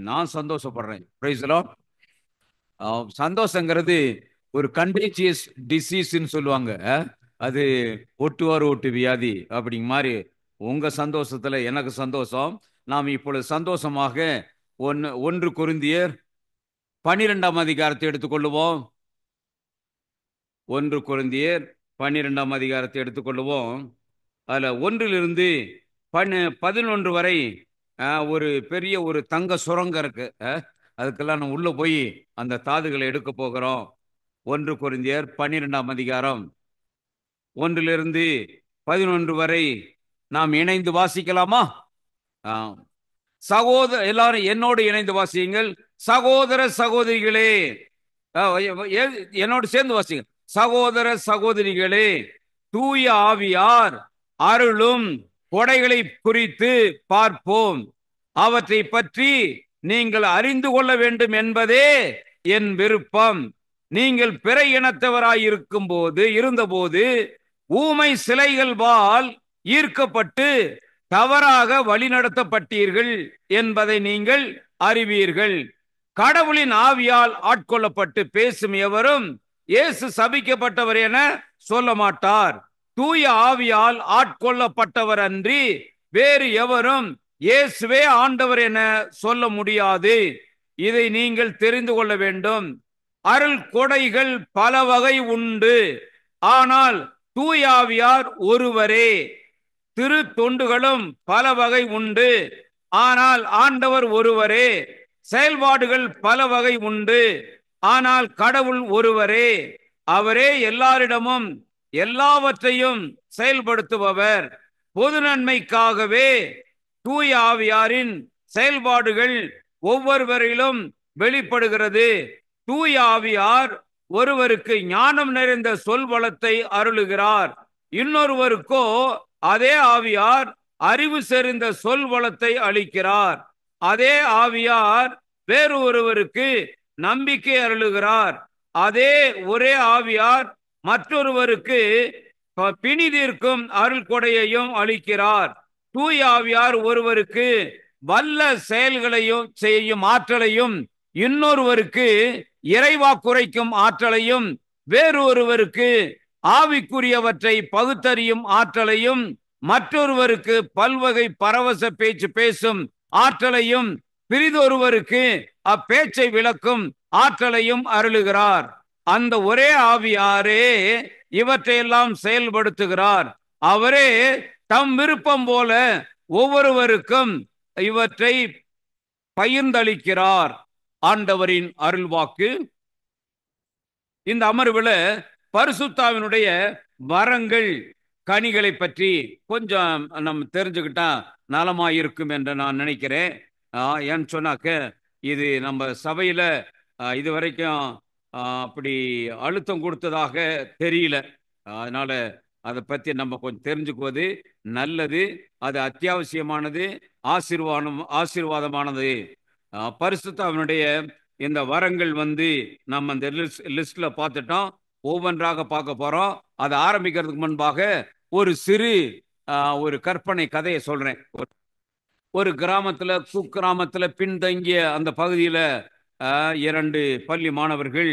நான் சந்தோஷப்படுறேன். Price the Lord. சந்தோஷங்கிறது ஒரு கண்டேஜியஸ் டிசீஸ்ன்னு சொல்லுவாங்க. அது ஒட்டுவார் ஒட்டு வியாதி அப்படிங்க மாதிரி. உங்க சந்தோஷத்துல எனக்கு சந்தோஷம். நாம் இப்பொழுது சந்தோஷமாக ஒன்று கொரிந்தியர் 12ஆம் அதிகாரத்தை எடுத்துக்கொள்ளுவோம். 1 கொரிந்தியர் 12ஆம் அதிகாரத்தை எடுத்துக்கொள்ளுவோம். அதுல 1லிருந்து 11 வரை ஒரு பெரிய ஒரு தங்க சுரங்கம் இருக்கு. அதுக்கெல்லாம் நம்ம உள்ள போய் அந்த தாதுகளை எடுக்க போகிறோம். 1 கொரிந்தியர் 12ஆம் அதிகாரம் 1லிருந்து 11 வரை நாம் இணைந்து வாசிக்கலாமா? எல்லாரும் என்னோடு இணைந்து வாசியுங்கள். சகோதர சகோதரிகளே, என்னோடு சேர்ந்து வாசிங்க. சகோதர சகோதரிகளே, தூய ஆவியார் அருளும் கொடைகளை குறித்து பார்ப்போம். அவற்றை பற்றி நீங்கள் அறிந்து கொள்ள வேண்டும் என்பதே என் விருப்பம். நீங்கள் பிற இனத்தவராயிருக்கும் போது இருந்தபோது ஊமை சிலைகள்பால் ஈர்க்கப்பட்டு தவறாக வழிநடத்தப்பட்டீர்கள் என்பதை நீங்கள் அறிவீர்கள். கடவுளின் ஆவியால் ஆட்கொள்ளப்பட்டு பேசும் எவரும் இயேசு சபிக்கப்பட்டவர் என சொல்ல மாட்டார். தூய ஆவியால் ஆட்கொள்ளப்பட்டவர் அன்றி வேறு எவரும் இயேசுவே ஆண்டவர் என சொல்ல முடியாது. இதை நீங்கள் தெரிந்து கொள்ள வேண்டும். அருள் கொடைகள் பல வகை உண்டு, ஆனால் தூய ஆவியார் ஒருவரே. திரு தொண்டுகளும் பல வகை உண்டு, ஆனால் ஆண்டவர் ஒருவரே. செயல்பாடுகள் பல வகை உண்டு, ஆனால் கடவுள் ஒருவரே. அவரே எல்லாரிடமும் எல்லாவற்றையும் செயல்படுத்துபவர். பொது நன்மைக்காகவே தூய ஆவியாரின் செயல்பாடுகள் ஒவ்வொருவரிலும் வெளிப்படுகிறது. தூய ஆவியார் ஒருவருக்கு ஞானம் நிறைந்த சொல் வளத்தை அருளுகிறார். இன்னொருவருக்கோ அதே ஆவியார் அறிவு செறிந்த சொல் வளத்தை அளிக்கிறார். அதே ஆவியார் வேறு ஒருவருக்கு நம்பிக்கை அருளுகிறார். அதே ஒரே ஆவியார் மற்றொருவருக்கு பிணி தீர்க்கும் அருள் கொடையையும் அளிக்கிறார். தூய ஆவியார் ஒருவருக்கு வல்ல செயல்களையும் செய்யும் ஆற்றலையும், இன்னொருவருக்கு இறைவா குறைக்கும் ஆற்றலையும், வேறொருவருக்கு ஆவிக்குரியவற்றை பகுத்தறியும் ஆற்றலையும், மற்றொருவருக்கு பல்வகை பரவச பேச்சு பேசும் ஆற்றலையும், பிரிதொருவருக்கு அப்பேச்சை விளக்கும் ஆற்றலையும் அருளுகிறார். அந்த ஒரே ஆவியாரே இவற்றையெல்லாம் செயல்படுத்துகிறார். அவரே தம் விருப்பம் போல ஒவ்வொருவருக்கும் இவற்றை பகிர்ந்தளிக்கிறார். ஆண்டவரின் அருள்வாக்கு. இந்த அமர்வில் பரிசுத்தாவினுடைய வரங்கள், கனிகளை பற்றி கொஞ்சம் நம்ம தெரிஞ்சுக்கிட்டா நலமாயிருக்கும் என்று நான் நினைக்கிறேன். ஏன்னு சொன்னாக்க இது நம்ம சபையில இதுவரைக்கும் அப்படி அழுத்தம் கொடுத்ததாக தெரியல. அதனால அதை பற்றி நம்ம கொஞ்சம் தெரிஞ்சுக்குவது நல்லது. அது அத்தியாவசியமானது, ஆசீர்வாதமானது. பரிசுத்தாவினுடைய இந்த வரங்கள் நம்ம இந்த லிஸ்ட்ல பார்த்துட்டோம். ஒவ்வொன்றாக பார்க்க போறோம். அதை ஆரம்பிக்கிறதுக்கு முன்பாக ஒரு சிறு ஒரு கற்பனை கதையை சொல்றேன். ஒரு கிராமத்துல, குக்கிராமத்துல பின்தங்கிய அந்த பகுதியில 2 பள்ளி மாணவர்கள்,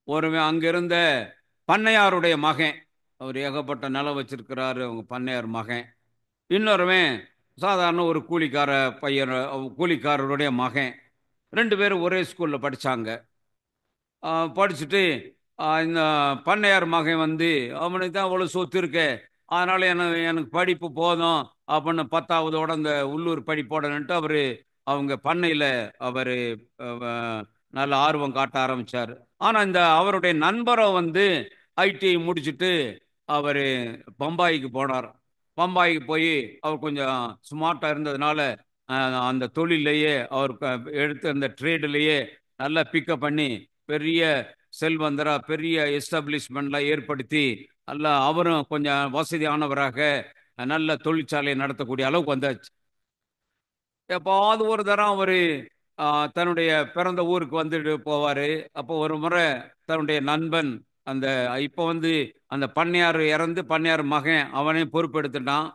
ஒருவன் அங்கிருந்த பண்ணையாருடைய மகன், அவர் ஏகப்பட்ட நிலம் வச்சிருக்கிறாரு, அவங்க பண்ணையார் மகன். இன்னொருவன் சாதாரண ஒரு கூலிக்காரருடைய மகன். 2 பேரும் ஒரே ஸ்கூல்ல படிச்சாங்க. படிச்சுட்டு இந்த பண்ணையார் மகன் அவனுக்கு தான் அவ்வளோ சொத்து இருக்கு, அதனால எனக்கு படிப்பு போதும் அப்படின்னு 10ஆவதோட அந்த உள்ளூர் படிப்போடன்ட்டு அவங்க பண்ணையில் நல்ல ஆர்வம் காட்ட ஆரம்பிச்சார். ஆனால் இந்த அவருடைய நண்பரும் ஐடிஐ முடிச்சுட்டு அவர் பம்பாய்க்கு போனார். பம்பாய்க்கு போய் அவர் கொஞ்சம் ஸ்மார்ட்டாக இருந்ததுனால அந்த தொழிலையே அவர் எடுத்து அந்த ட்ரேட்லேயே நல்லா பிக்கப் பண்ணி பெரிய செல்வந்தரா பெரிய எஸ்டாப்ளிஷ்மெண்ட்லாம் ஏற்படுத்தி நல்லா அவரும் கொஞ்சம் வசதியானவராக நல்ல தொழிற்சாலையை நடத்தக்கூடிய அளவுக்கு வந்தாச்சு. எப்பாவது ஒரு தரம் அவர் தன்னுடைய பிறந்த ஊருக்கு வந்துட்டு போவார். அப்போ ஒரு முறை தன்னுடைய நண்பன் இப்போ அந்த பண்ணையார் இறந்து பண்ணையார் மகன் அவனே பொறுப்பெடுத்துட்டான்.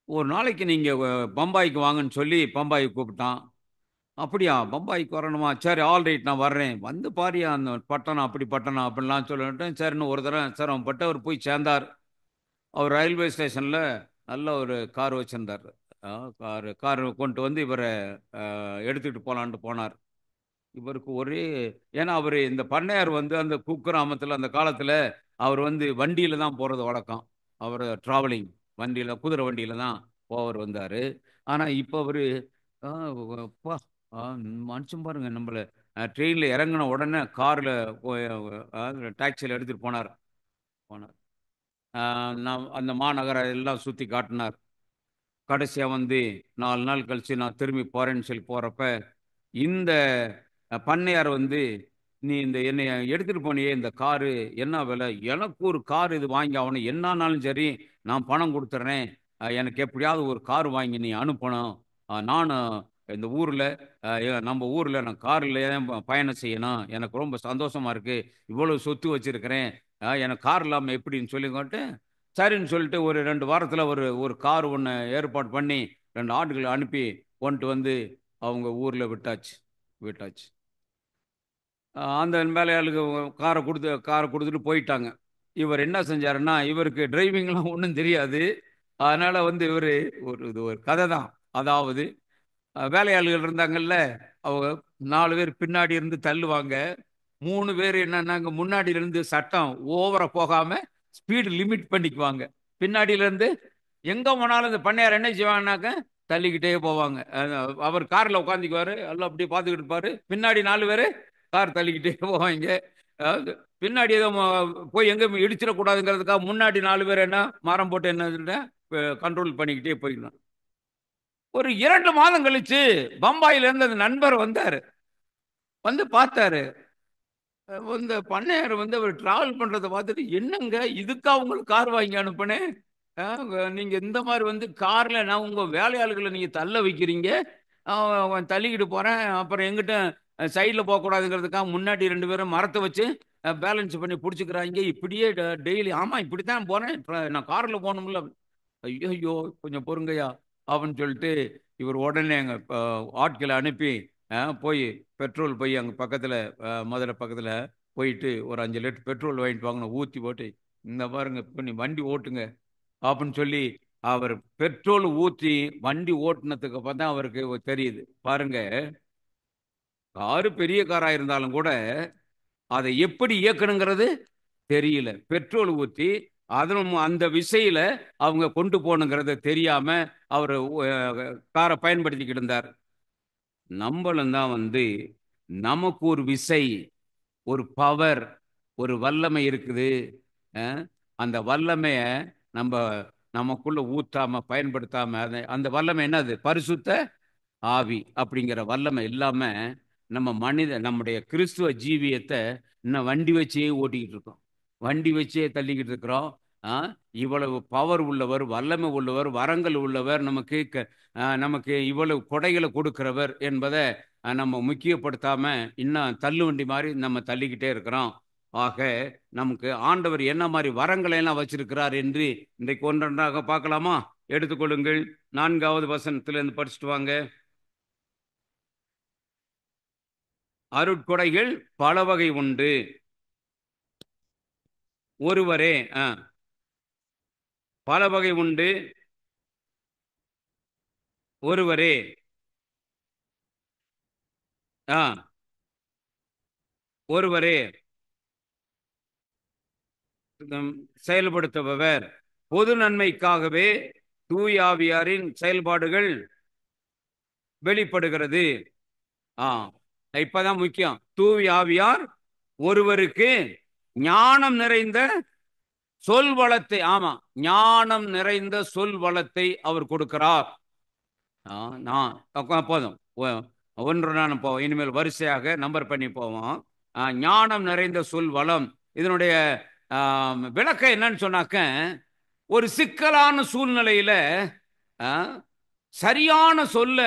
ஒரு நாளைக்கு நீங்கள் பம்பாய்க்கு வாங்கன்னு சொல்லி பம்பாய்க்கு கூப்பிட்டான். அப்படியா, பம்பாய்க்கு வரணுமா, சரி ஆல் ரைட் நான் வர்றேன், வந்து பாரியா அந்த பட்டணம் அப்படி பட்டணம் அப்படின்லாம் சொல்லிட்டேன். சரின்னு ஒரு தடவை சிரமப்பட்டு அவர் போய் சேர்ந்தார். அவர் ரயில்வே ஸ்டேஷனில் நல்ல ஒரு கார் வச்சிருந்தார். கார் கொண்டு வந்து இவரை எடுத்துக்கிட்டு போகலான்ட்டு போனார். இவருக்கு ஒரே, ஏன்னா அவர் இந்த பண்ணையார் வந்து அந்த குக்கிராமத்தில் அந்த காலத்தில் அவர் வந்து வண்டியில் தான் போகிறது வழக்கம். அவர் ட்ராவலிங் வண்டியில், குதிரை வண்டியில் தான் போவர் வந்தார். ஆனால் இப்போ அவர் அப்பா, மனுஷன் பாருங்க, நம்மளை ட்ரெயினில் இறங்கின உடனே காரில் டாக்ஸியில் எடுத்துகிட்டு போனார். போனார் நான் அந்த மாநகரை எல்லாம் சுற்றி காட்டினார். கடைசியாக வந்து 4 நாள் கழிச்சு நான் திரும்பி போகிறேன்னு சொல்லி போகிறப்ப இந்த பண்ணையார் வந்து, நீ இந்த என்னை எடுத்துகிட்டு போனியே இந்த காரு என்ன விலை, எனக்கு ஒரு கார் இது வாங்கி ஆகணும், என்னானாலும் சரி நான் பணம் கொடுத்துட்றேன், எனக்கு எப்படியாவது ஒரு கார் வாங்கி நீ அனுப்பணும், நானும் இந்த ஊரில் நம்ம ஊரில் நான் காரில் பயணம் செய்யணும், எனக்கு ரொம்ப சந்தோஷமா இருக்கு, இவ்வளவு சொத்து வச்சிருக்கிறேன், எனக்கு கார் இல்லாமல் எப்படின்னு சொல்லிக்கிட்டு சரின்னு சொல்லிட்டு ஒரு 2 வாரத்தில் ஒரு ஒரு கார் ஒன்று ஏற்பாடு பண்ணி 2 ஆண்டுகளை அனுப்பி கொண்டு வந்து அவங்க ஊரில் விட்டாச்சு. விட்டாச்சு. அந்த வேலையாளுக்கு காரை கொடுத்துட்டு போயிட்டாங்க. இவர் என்ன செஞ்சாருன்னா, இவருக்கு டிரைவிங்லாம் ஒன்றும் தெரியாது. அதனால வந்து இவர் இது ஒரு கதை தான். அதாவது வேலையாளுகள் இருந்தாங்கல்ல, அவங்க 4 பேர் பின்னாடி இருந்து தள்ளுவாங்க, 3 பேர் என்னன்னாங்க முன்னாடியில இருந்து சட்டம் ஓவரா போகாம ஸ்பீடு லிமிட் பண்ணிக்குவாங்க. பின்னாடியில இருந்து எங்க போனாலும் இந்த பண்ணையார் என்ன செய்வாங்கன்னாக்க தள்ளிக்கிட்டே போவாங்க. அவர் கார்ல உட்காந்துக்குவாரு, எல்லாம் அப்படியே பார்த்துக்கிட்டு இருப்பாரு, பின்னாடி 4 பேர் கார் தள்ளிக்கிட்டே போவாங்க. அதாவது பின்னாடி ஏதோ போய் எங்க இடிச்சிடக்கூடாதுங்கிறதுக்காக முன்னாடி 4 பேர் என்ன மரம் போட்டு என்ன கண்ட்ரோல் பண்ணிக்கிட்டே போயிடலாம். ஒரு 2 மாதம் கழிச்சு பம்பாயில இருந்து அந்த நண்பர் வந்தாரு, வந்து பார்த்தாரு. இந்த பண்ணையார் வந்து அவர் டிராவல் பண்றதை பார்த்துட்டு, என்னங்க இதுக்கா உங்களுக்கு கார் வாங்கி அனுப்புனேன், நீங்க இந்த மாதிரி வந்து கார்ல நான் உங்க வேலையாளுகளை நீங்க தள்ள வைக்கிறீங்க, அவன் தள்ளிக்கிட்டு போறேன், அப்புறம் எங்கிட்ட சைடில் போகக்கூடாதுங்கிறதுக்காக முன்னாடி 2 பேரும் மரத்தை வச்சு பேலன்ஸ் பண்ணி பிடிச்சிக்கிறாங்க, இப்படியே டெய்லி. ஆமா இப்படித்தான் போறேன், நான் கார்ல போகணும்ல. ஐயோ கொஞ்சம் பொறுங்கய்யா அப்படின்னு சொல்லிட்டு இவர் உடனே அங்கே ஆட்களை அனுப்பி போய் பெட்ரோல் போய் அங்கே பக்கத்தில் மதுரை பக்கத்தில் போயிட்டு ஒரு 5 லிட்டர் பெட்ரோல் வாங்கிட்டு வாங்கணும், ஊற்றி போட்டு இந்த பாருங்க இப்போ நீ வண்டி ஓட்டுங்க அப்படின்னு சொல்லி அவர் பெட்ரோல் ஊற்றி வண்டி ஓட்டுனதுக்கு அப்புறம் தான் அவருக்கு தெரியுது. பாருங்க, காரு பெரிய காராக இருந்தாலும் கூட அதை எப்படி இயக்கணுங்கிறது தெரியல. பெட்ரோல் ஊற்றி அதிலும் அந்த விசையில அவங்க கொண்டு போகணுங்கிறத தெரியாம அவர் காரை பயன்படுத்திக்கிட்டு இருந்தார். நம்மளும் தான் வந்து நமக்கு ஒரு விசை, ஒரு பவர், ஒரு வல்லமை இருக்குது. அந்த வல்லமைய நம்ம நமக்குள்ள ஊத்தாம பயன்படுத்தாம அந்த வல்லமை என்னது, பரிசுத்த ஆவி அப்படிங்கிற வல்லமை இல்லாம நம்முடைய கிறிஸ்துவ ஜீவியத்தை இன்னும் வண்டி வச்சே ஓட்டிக்கிட்டு இருக்கோம், வண்டி வச்சே தள்ளிக்கிட்டு இருக்கிறோம். இவ்வளவு பவர் உள்ளவர், வல்லமை உள்ளவர், வரங்கள் உள்ளவர், நமக்கு இவ்வளவு கொடைகளை கொடுக்கிறவர் என்பதை நம்ம முக்கியப்படுத்தாம இன்னும் தள்ளு வண்டி மாதிரி நம்ம தள்ளிக்கிட்டே இருக்கிறோம். ஆக நமக்கு ஆண்டவர் என்ன மாதிரி வரங்களை எல்லாம் வச்சிருக்கிறார் என்று இன்றைக்கு ஒன்றொன்றாக பார்க்கலாமா? எடுத்துக்கொள்ளுங்கள். 4வது வசனத்திலிருந்து படிச்சுட்டு வாங்க. அருட்கொடைகள் பல வகை உண்டு, ஒருவரே. பல வகை உண்டு, ஒருவரே. ஒருவரே செயல்படுத்துபவர். பொது நன்மைக்காகவே தூயாவியாரின் செயல்பாடுகள் வெளிப்படுகிறது. இப்பதான் முக்கியம். தூயாவியார் ஒருவருக்கு ஞானம் நிறைந்த சொல் வளத்தை, ஆமா ஞானம் நிறைந்த சொல் வளத்தை அவர் கொடுக்கிறார். போதும், ஒன்று நான் போவோம், இனிமேல் வரிசையாக நம்பர் பண்ணி போவோம். ஞானம் நிறைந்த சொல் வளம், இதனுடைய விளக்கம் என்னன்னு சொன்னாக்க, ஒரு சிக்கலான சூழ்நிலையில சரியான சொல்ல,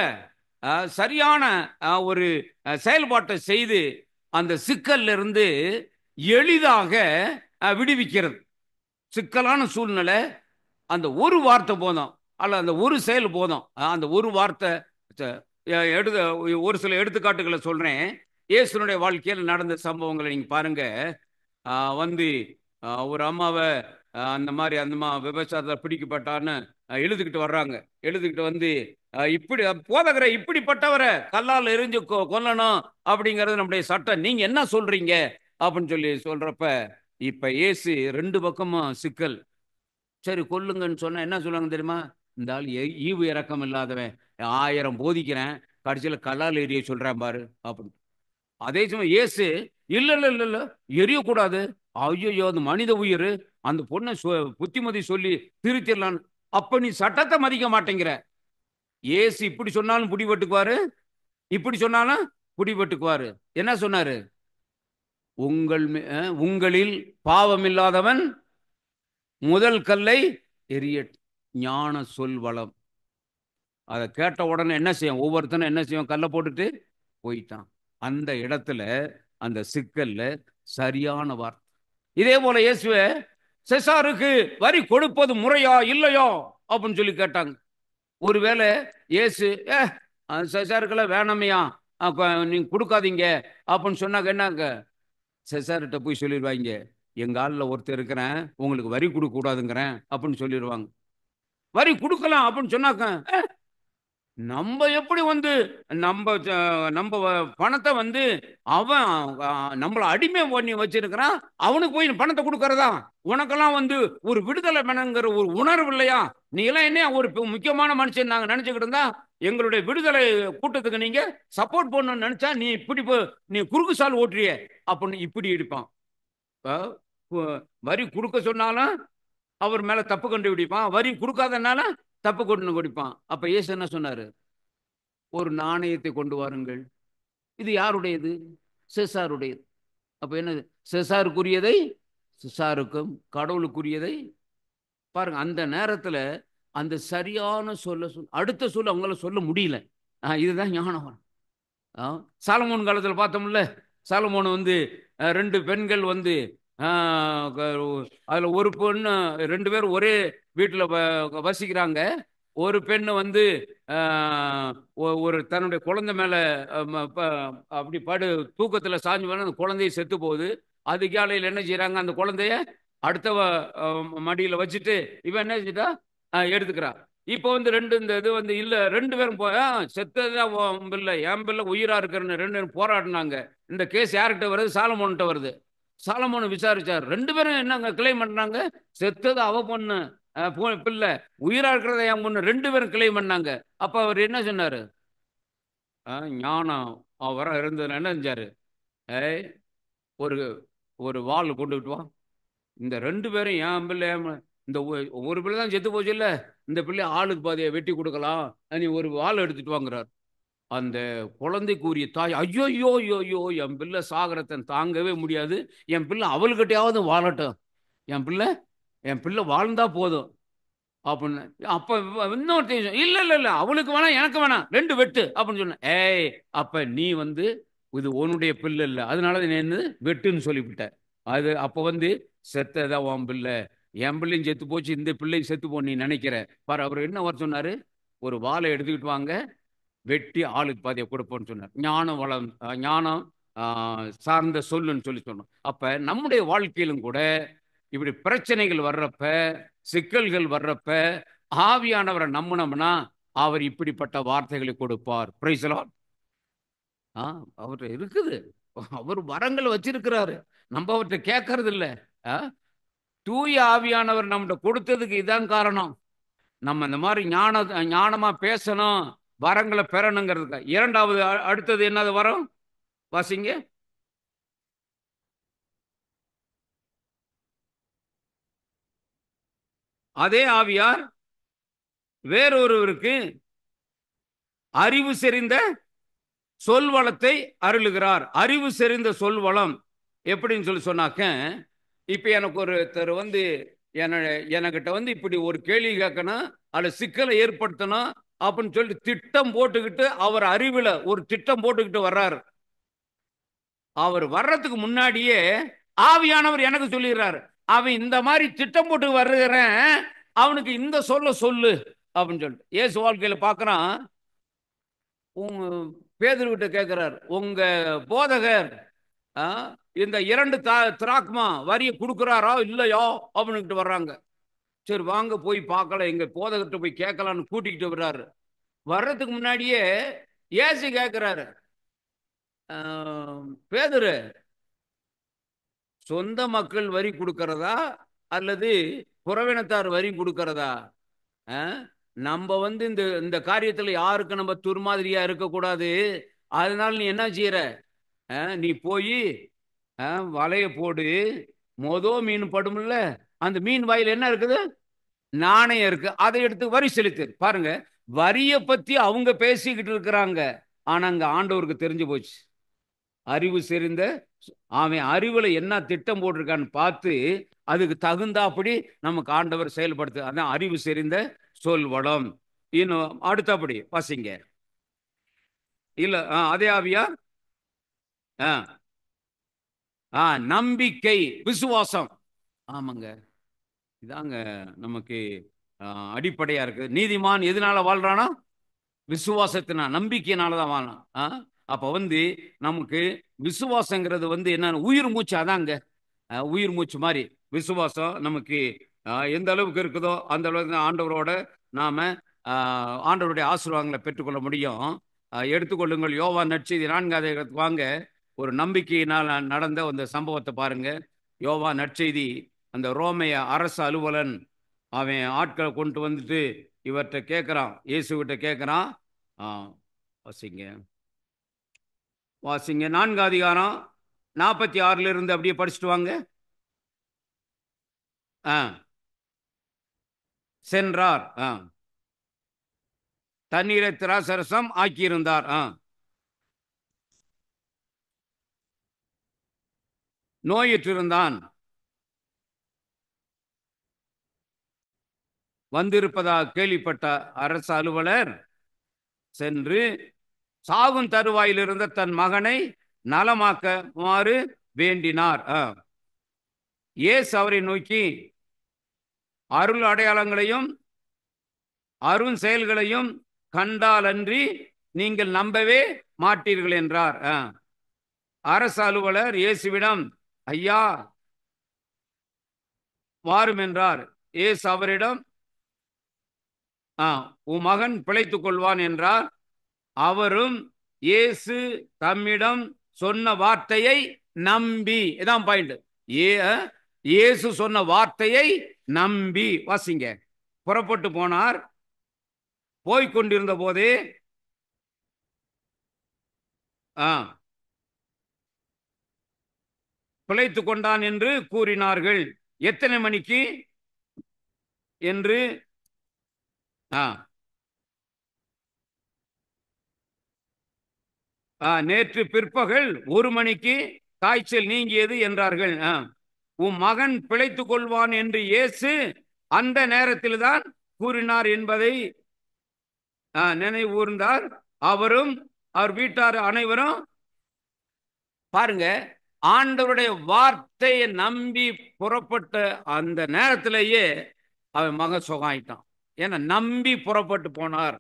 சரியான ஒரு செயல்பாட்டை செய்து அந்த சிக்கல்ல இருந்து எளிதாக விடுவிக்கிறது. சிக்கலான சூழ்நிலை, அந்த ஒரு வார்த்தை போதும், அல்ல அந்த ஒரு செயல் போதும், அந்த ஒரு வார்த்தை எடுத்து ஒரு சில எடுத்துக்காட்டுகளை சொல்றேன். இயேசுனுடைய வாழ்க்கையில் நடந்த சம்பவங்களை நீங்க பாருங்க. வந்து ஒரு அம்மாவை அந்த மாதிரி அந்த விபச்சாரத்தில் பிடிக்கப்பட்டான்னு எழுதுகிட்டு வர்றாங்க. எழுதுகிட்டு வந்து இப்படி போதகரை இப்படிப்பட்டவரை கல்லால் எரிஞ்சு கொல்லணும் அப்படிங்கிறது நம்முடைய சட்டம், நீங்க என்ன சொல்றீங்க அப்படின்னு சொல்லி சொல்றப்ப இப்ப இயேசு ரெண்டு பக்கமும் சிக்கல். சரி கொல்லுங்கன்னு சொன்னா என்ன சொல்லுவாங்க தெரியுமா? இந்த ஆள் ஈவு இறக்கம் இல்லாதவன், 1000 போதிக்கிறேன், கடைசியில கல்லால் எரிய சொல்றேன் பாரு அப்படின்னு. அதே சமயம் இயேசு இல்ல இல்ல இல்ல இல்ல எரியக்கூடாது, ஐயோ அது மனித உயிர், அந்த பொண்ணை புத்திமதி சொல்லி திருத்திடலாம். அப்ப நீ சட்டத்தை மதிக்க மாட்டேங்கிற. இயேசு இப்படி சொன்னாலும் பிடிபட்டுக்குவாரு, இப்படி சொன்னாலும் பிடிபட்டுக்குவாரு. என்ன சொன்னாரு? உங்களில் பாவம் இல்லாதவன் முதல் கல்லை எரியட். ஞான சொல் வளம். அதை கேட்ட உடனே என்ன செய்யும்? ஒவ்வொருத்தனும் என்ன செய்யும்? கல்லை போட்டுட்டு போயிட்டான். அந்த இடத்துல அந்த சிக்கல்ல சரியான வார்த்தை. இதே போல இயேசுவ செசாருக்கு வரி கொடுப்பது முறையா இல்லையா அப்படின்னு சொல்லி கேட்டாங்க. ஒருவேளை இயேசு செசாருக்கெல்லாம் வேணாமையா, நீங்க கொடுக்காதீங்க அப்படின்னு சொன்னாங்க. என்னங்க செசார்கிட்ட போய் சொல்லிடுவாங்க, எங்க ஆள்ல ஒருத்தர் இருக்கிறேன், உங்களுக்கு வரி கொடுக்க கூடாதுங்கிறேன் அப்படின்னு சொல்லிடுவாங்க. வரி கொடுக்கலாம் அப்படின்னு சொன்னாக்க நம்ம எப்படி நம்ம நம்ம பணத்தை அவன் நம்மள அடிமை பண்ணி வச்சிருக்கிறான், அவனுக்கு போய் பணத்தை கொடுக்கறதா? உனக்கெல்லாம் ஒரு விடுதலை வேணுங்கிற ஒரு உணர்வு இல்லையா? நீ எல்லாம் என்ன ஒரு முக்கியமான மனுஷன் நாங்க நினைச்சுக்கிட்டு இருந்தா, எங்களுடைய விடுதலை கூட்டத்துக்கு நீங்க சப்போர்ட் பண்ணணும்னு நினைச்சா நீ இப்படி நீ குறுக்கு சால் ஓட்டுறிய அப்படின்னு இப்படி இருப்பான். வரி கொடுக்க சொன்னாலும் அவர் மேல தப்பு கண்டுபிடிப்பான், வரி கொடுக்காதனால தப்பு கொண்டு குடிப்பான். அப்ப இயேசு என்ன சொன்னாரு? ஒரு நாணயத்தை கொண்டு வாருங்கள். இது யாருடையது? செசாருடையது. அப்ப என்னது? செசாருக்குரியதை செசாருக்கும், கடவுளுக்குரியதை பாருங்க. அந்த நேரத்துல அந்த சரியான அடுத்த சொல்ல அவங்களால சொல்ல முடியல. இதுதான் ஞானம். சாலமோன் காலத்துல பார்த்தோம்ல, சாலமோன் ரெண்டு பெண்கள் அதுல ஒரு பொண்ணு, ரெண்டு பேரும் ஒரே வீட்டுல வசிக்கிறாங்க. ஒரு பெண்ணு ஒரு தன்னுடைய குழந்தை மேல அப்படி தூக்கத்துல சாஞ்சு மேல அந்த குழந்தைய செத்து போகுது. அதிகாலையில் என்ன செய்யறாங்க? அந்த குழந்தைய அடுத்த மடியில வச்சுட்டு இவன் என்ன செஞ்சுட்டா எடுத்துக்கிறா. இப்போ ரெண்டு இந்த இது இல்ல, ரெண்டு பேரும் செத்ததான் பிள்ளை, என் பிள்ளை உயிரா இருக்கிறன்னு ரெண்டு பேரும் போராடினாங்க. இந்த கேஸ் யார்கிட்ட வருது? சாலமோன்கிட்ட வருது. சாலமோன் விசாரிச்சார். ரெண்டு பேரும் என்னங்க கிளைம் பண்றாங்க? செத்தது அவ பொண்ணு பிள்ளை, உயிரா இருக்கிறத என் பொண்ணு, ரெண்டு பேரும் கிளைம் பண்ணாங்க. அப்ப அவர் என்ன சொன்னாரு? ஞானம் அவர இருந்தது என்ன செஞ்சாரு? ஒரு ஒரு வாள் கொண்டுகிட்டு வா, இந்த ரெண்டு பேரும் என் பிள்ளை, இந்த ஒரு பிள்ளை தான் செத்து போச்சு இல்ல, இந்த பிள்ளை ஆளுக்கு பாதியை வெட்டி கொடுக்கலாம், நீ ஒரு வாள் எடுத்துட்டு வாங்குறார். அந்த குழந்தைக்குரிய தாய், ஐயோ ஐயோ ஐயோ என் பிள்ளை சாகரத்தை தாங்கவே முடியாது, என் பிள்ளை அவள்கிட்டயாவது வாழட்டும், என் பிள்ளை வாழ்ந்தா போதும் அப்படின்னு. அப்ப இன்னொருத்தையும் இல்ல இல்ல இல்ல அவளுக்கு வேணாம் எனக்கு வேணாம், ரெண்டு வெட்டு அப்படின்னு சொன்ன. அப்ப நீ இது உன்னுடைய பிள்ளை இல்லை, அதனால நீ வெட்டுன்னு சொல்லிவிட்ட. அது அப்ப செத்ததான் உன் பிள்ளை, என் பிள்ளையும் செத்து போச்சு, இந்த பிள்ளையும் செத்து போ நீ நினைக்கிற பாரு. அவர் என்ன வர சொன்னாரு? ஒரு வாளை எடுத்துக்கிட்டு வாங்க, வெட்டி ஆளுக்கு பாதியை கொடுப்போம்னு சொன்னார். ஞானம் வளம், ஞானம் சார்ந்த சொல்லுன்னு சொல்லி சொன்னோம். அப்ப நம்முடைய வாழ்க்கையிலும் கூட இப்படி பிரச்சனைகள் வர்றப்ப, சிக்கல்கள் வர்றப்ப ஆவியானவரை நம்பினோம்னா அவர் இப்படிப்பட்ட வார்த்தைகளை கொடுப்பார். Price the Lord. அவர்கிட்ட இருக்குது, அவர் வரங்களை வச்சிருக்கிறாரு, நம்ம அவர்கிட்ட கேட்கறது இல்லை. தூய ஆவியானவர் நம்மகிட்ட கொடுத்ததுக்கு இதான் காரணம். நம்ம இந்த மாதிரி ஞானமா பேசணும், வரங்களை பெறணுங்கிறதுக்கு. இரண்டாவது அடுத்தது என்னது வரும்? வாசிங்க. அதே ஆவியார் வேறொருவருக்கு அறிவு செறிந்த சொல்வளத்தை அருளுகிறார். அறிவு செறிந்த சொல்வளம் எப்படின்னு சொல்லி சொன்னாக்க, இப்ப எனக்கு ஒருத்தர் எனக்கிட்ட இப்படி ஒரு கேள்வி கேட்கணும், அதுல சிக்கலை ஏற்படுத்தணும் அப்படின்னு சொல்லி திட்டம் போட்டுக்கிட்டு, அவர் அறிவுல ஒரு திட்டம் போட்டுக்கிட்டு வர்றாரு. அவர் வர்றதுக்கு முன்னாடியே ஆவியானவர் எனக்கு சொல்லிடுறாரு, அவன் இந்த மாதிரி திட்டம் போட்டு வருகிறேன், அவனுக்கு இந்த சொல்லு அப்படின்னு சொல்லிட்டு. இயேசு வாழ்க்கையில பார்க்கறான். உங்க பேதுருவிட்ட கேட்கிறார், உங்க போதகர் இந்த 2 திராக்மா வரிய கொடுக்குறாரா இல்லையா அப்படின்னு வர்றாங்க. சரி வாங்க போய் பார்க்கலாம், எங்க போதகர்கிட்ட போய் கேட்கலான்னு கூட்டிகிட்டு வர்றாரு. வர்றதுக்கு முன்னாடியே ஏசு கேட்கிறாரு, பேதுரு சொந்த மக்கள் வரி கொடுக்கறதா அல்லது புறவினத்தார் வரி கொடுக்கறதா? நம்ம வந்து இந்த இந்த காரியத்துல யாருக்கு நம்ம துர்மாதிரியா இருக்கக்கூடாது. அதனால நீ என்ன செய்யற, நீ போய் வலைய போடு, மீன் படும்ல, அந்த மீன் வாயில என்ன இருக்குது, நாணயம் இருக்கு, அதை எடுத்து வரி செலுத்து. பாருங்க, வரிய பத்தி அவங்க பேசிக்கிட்டு இருக்கிறாங்க. ஆனா அங்க ஆண்டவருக்கு தெரிஞ்சு போச்சு. அறிவு செறிந்த அவன் அறிவுல என்ன திட்டம் போட்டிருக்கான்னு பார்த்து அதுக்கு தகுந்தாப்படி நமக்கு ஆண்டவர் செயல்படுத்து. அதான் அறிவு செறிந்த சொல் வளம். இன்னும் அடுத்தபடி பசிங்க இல்ல, அதே ஆவியா, நம்பிக்கை, விசுவாசம். ஆமாங்க, இதாங்க நமக்கு அடிப்படையா இருக்கு. நீதிமான் எதனால வாழ்றானா? விசுவாசத்தினா, நம்பிக்கையினாலதான் வாழலாம். அப்ப வந்து நமக்கு விசுவாசங்கிறது வந்து என்ன, உயிர் மூச்சு. அதாங்க உயிர் மூச்சு மாதிரி விசுவாசம் நமக்கு எந்த அளவுக்கு இருக்குதோ அந்த அளவுக்கு ஆண்டவரோட நாம ஆண்டவருடைய ஆசீர்வாதங்களை பெற்றுக்கொள்ள முடியும். எடுத்துக்கொள்ளுங்கள், யோவான் நற்செய்தி 4ஆம் அதிகாரத்துக்கு வாங்க. ஒரு நம்பிக்கையினால் நடந்த அந்த சம்பவத்தை பாருங்க. யோவான் நற்செய்தி, அந்த ரோமைய அரசு அலுவலன் அவன் ஆட்களை கொண்டு வந்துட்டு இவர்கிட்ட கேட்கிறான், இயேசுகிட்ட கேட்கிறான். வாசிங்க வாசிங்க 4ஆம் அதிகாரம் 46 இருந்து அப்படியே படிச்சுட்டு வாங்க. சென்றார், தண்ணீரை திராசரசம் ஆக்கியிருந்தார். நோயிற்றிருந்தான், வந்திருப்பதாக கேள்விப்பட்ட அரசு அலுவலர் சென்று சாகும் தருவாயில் இருந்த தன் மகனை நலமாக்குமாறு வேண்டினார். இயேசு அவரை நோக்கி, அருள் அடையாளங்களையும் அருண் செயல்களையும் கண்டாலன்றி நீங்கள் நம்பவே மாட்டீர்கள் என்றார். அரசு அலுவலர் இயேசுவிடம், ஐயா வாரும் என்றார். இயேசு அவரிடம், உன் மகன் பிழைத்துக் கொள்வான் என்றார். அவரும் இயேசு தம்மிடம் சொன்ன வார்த்தையை நம்பி, இதான் பாயிண்ட், இயேசு சொன்ன வார்த்தையை நம்பி, வாசிங்க, புறப்பட்டு போனார். போய்கொண்டிருந்த போதே பிழைத்துக் கொண்டான் என்று கூறினார்கள். எத்தனை மணிக்கு என்று நேற்று பிற்பகல் 1 மணிக்கு காய்ச்சல் நீங்கியது என்றார்கள். உன் மகன் பிழைத்துக் கொள்வான் என்று இயேசு அந்த நேரத்தில் தான் கூறினார் என்பதை நினைவூர்ந்தார். அவரும் அவர் வீட்டார் அனைவரும். பாருங்க, ஆண்டவருடைய வார்த்தையை நம்பி புறப்பட்ட அந்த நேரத்திலேயே அவன் மகன் சுகமாயிட்டான். ஏன்னா நம்பி புறப்பட்டு போனார்.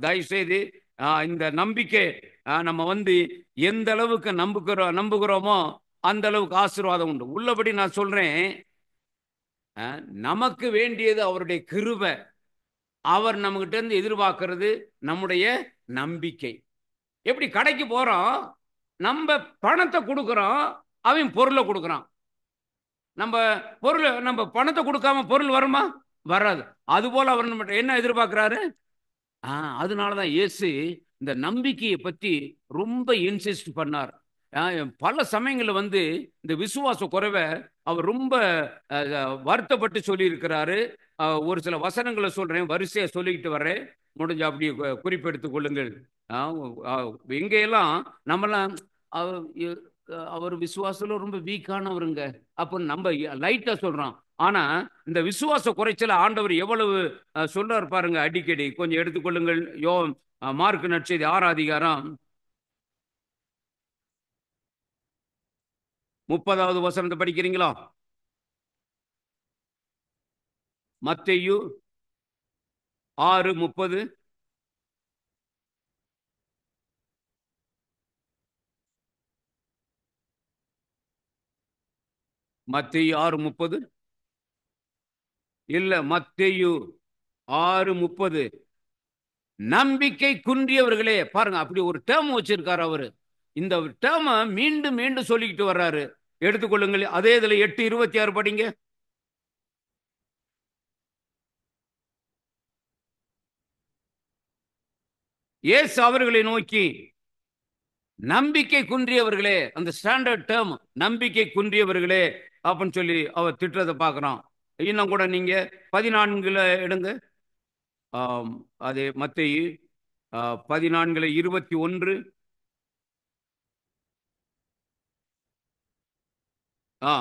தயவுசெய்து இந்த நம்பிக்கை நம்ம வந்து எந்த அளவுக்கு நம்புகிறோமோ அந்த அளவுக்கு ஆசீர்வாதம் உண்டு. உள்ளபடி நான் சொல்றேன், நமக்கு வேண்டியது அவருடைய கிருபை. அவர் நம்ம கிட்ட இருந்து எதிர்பார்க்கிறது நம்முடைய நம்பிக்கை. எப்படி கடைக்கு போறோம், நம்ம பணத்தை கொடுக்கிறோம், அவன் பொருளை கொடுக்குறான். நம்ம பணத்தை கொடுக்காம பொருள் வருமா? வராது. அதுபோல அவர் நம்ம என்ன எதிர்பார்க்கிறாரு? அதனாலதான் இயேசு இந்த நம்பிக்கையை பத்தி ரொம்ப இன்சிஸ்ட் பண்ணார். பல சமயங்கள்ல வந்து இந்த விசுவாச குறைவை அவர் ரொம்ப வருத்தப்பட்டு சொல்லி இருக்கிறாரு. ஒரு சில வசனங்களை சொல்றேன், வரிசையா சொல்லிக்கிட்டு வர்றேன், முடிஞ்ச அப்படி குறிப்பெடுத்துக் கொள்ளுங்கள். எங்கெல்லாம் நம்மலாம் அவர் விசுவாசத்துல ரொம்ப வீக்கானவருங்க அப்ப நம்ம லைட்டா சொல்றோம். ஆனா இந்த விசுவாச குறைச்சல ஆண்டவர் எவ்வளவு சொல்றாரு பாருங்க. அடிக்கடி கொஞ்சம் எடுத்துக்கொள்ளுங்கள். மார்க் நற்செய்தி 6ஆம் அதிகாரம் 30வது வசனத்தை படிக்கிறீங்களா? மத்தேயு 6:30. மத்தேயு 6:30 இல்ல, மத்தேயு 6:30. நம்பிக்கை குன்றியவர்களே, பாருங்க அப்படி ஒரு டேர்ம் வச்சிருக்காரு அவரு. இந்த டேர்ம மீண்டும் மீண்டும் சொல்லிக்கிட்டு வர்றாரு. எடுத்துக்கொள்ளுங்கள். அதே இதுல 8:26 படிங்க. இயேசு அவர்களை நோக்கி, நம்பிக்கை குன்றியவர்களே, அந்த ஸ்டாண்டர்ட் டேர்ம், நம்பிக்கை குன்றியவர்களே அப்படின்னு சொல்லி அவர் திட்டுறதை பார்க்கிறோம். இன்னும் கூட நீங்க 14 எடுங்க. அதே மத்தேயு 14:21. ஆ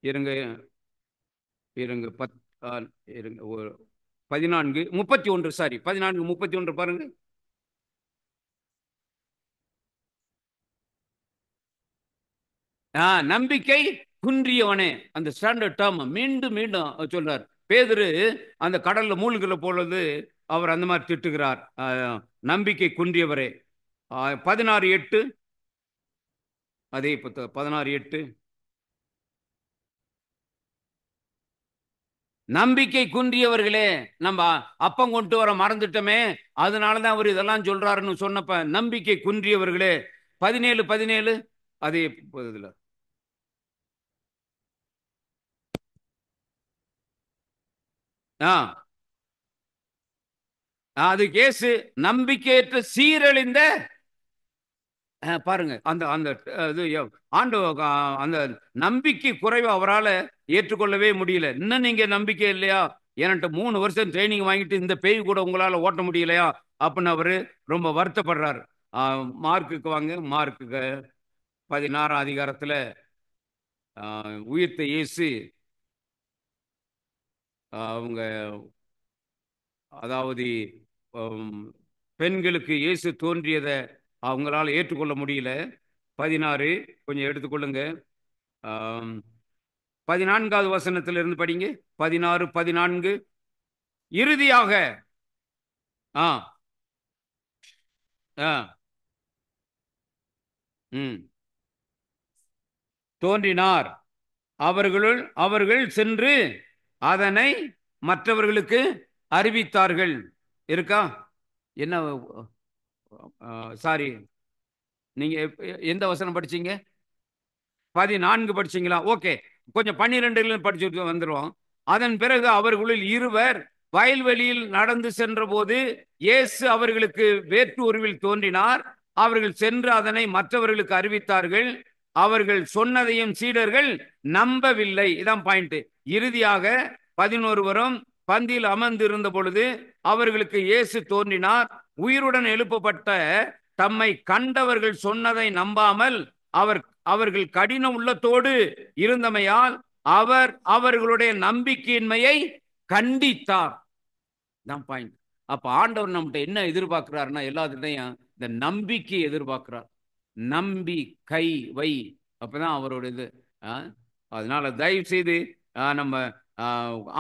இருங்க இருங்க இருங்க 14:31. சாரி, 14:31 பாருங்க. நம்பிக்கை குன்றியவனே, அந்த ஸ்டாண்டர்ட் டேர்ம் மீண்டும் மீண்டும் சொல்றார். பேதுரு அந்த கடல்ல மூழ்கிற பொழுது அவர் அந்த மாதிரி திட்டுகிறார், நம்பிக்கை குன்றியவரே. 16:8. அதே 16:8. நம்பிக்கை குன்றியவர்களே, நம்ம அப்பம் கொண்டு வர மறந்துட்டோமே, அதனாலதான் அவர் இதெல்லாம் சொல்றாருன்னு சொன்னப்ப, நம்பிக்கை குன்றியவர்களே. 17:17. அதே இதுல அது கேசு. நம்பிக்கையற்ற சீரழிந்த, பாருங்க அந்த அந்த இது ஆண்டு அந்த நம்பிக்கை குறைவு அவரால் ஏற்றுக்கொள்ளவே முடியல. இன்னும் நீங்க நம்பிக்கை இல்லையா, என்கிட்ட 3 வருஷம் ட்ரைனிங் வாங்கிட்டு இந்த பேய் கூட உங்களால ஓட்ட முடியலையா அப்படின்னு அவரு ரொம்ப வருத்தப்படுறாரு. மார்க்குக்கு வாங்க. மார்க்குக்கு 16ஆம் அதிகாரத்துல உயிர்த்த இயேசு அவங்க, அதாவது பெண்களுக்கு இயேசு தோன்றியதை அவங்களால ஏற்றுக்கொள்ள முடியல. 16 கொஞ்சம் எடுத்துக்கொள்ளுங்க. 14வது வசனத்திலிருந்து படிங்க. 16:14. இறுதியாக தோன்றினார். அவர்கள் சென்று அதனை மற்றவர்களுக்கு அறிவித்தார்கள். இருக்கா? என்ன? சாரி, நீங்க எந்த வசனம் படிச்சீங்க? 14 படிச்சீங்களா? ஓகே, கொஞ்சம் 12 படிச்சுட்டு வந்துடும். அதன் பிறகு அவர்களுள் இருவர் வயல்வெளியில் நடந்து சென்ற போது இயேசு அவர்களுக்கு வேற்று உருவில் தோன்றினார். அவர்கள் சென்று அதனை மற்றவர்களுக்கு அறிவித்தார்கள். அவர்கள் சொன்னதையும் சீடர்கள் நம்பவில்லை. இதான் பாயிண்ட். இறுதியாக 11 பந்தியில் அமர்ந்து இருந்த பொழுது அவர்களுக்கு இயேசு தோன்றினார். உயிருடன் எழுப்பப்பட்ட தம்மை கண்டவர்கள் சொன்னதை நம்பாமல் அவர்கள் கடின உள்ளத்தோடு இருந்தமையால் அவர் அவர்களுடைய நம்பிக்கையின்மையை கண்டித்தார். தான் பாயிண்ட். அப்ப ஆண்டவர் நம்மகிட்ட என்ன எதிர்பார்க்கிறாருன்னா, எல்லாத்துட்டையும் இந்த நம்பிக்கை எதிர்பார்க்கிறார். நம்பி கை வை, அப்பதான் அவரோட இது. அதனால தயவு செய்து நம்ம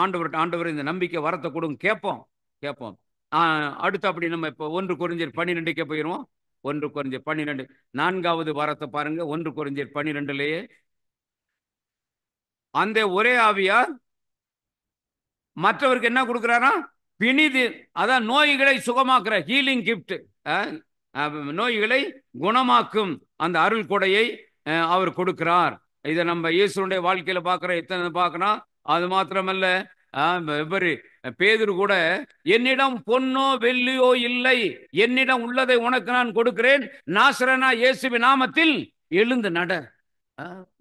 ஆண்டவர் இந்த நம்பிக்கை வரத்தை கொடுங்க. கேட்போம். அடுத்து அப்படி நம்ம இப்போ 1 கொரிந்தியர் 12 போயிடுவோம். 1 கொரிந்தியர் 12 4வது வாரத்தை பாருங்க. 1 கொரிந்தியர் 12 அந்த ஒரே ஆவியார் மற்றவருக்கு என்ன கொடுக்கிறாரா? பிணிது, அதான் நோய்களை சுகமாக்குற ஹீலிங் கிஃப்ட். நோய்களை குணமாக்கும் அந்த அருள் கொடையை அவர் கொடுக்கிறார். இதை நம்ம இயேசுடைய வாழ்க்கையில பார்க்கிறோம். எத்தனை பார்க்கணும். அது மாத்திரமல்ல, பேதுரு கூட, என்னிடம் பொன்னோ வெள்ளியோ இல்லை, என்னிடம் உள்ளதை உனக்கு நான் கொடுக்கிறேன், நாசரேனா இயேசுவின் நாமத்தில் எழுந்து நட.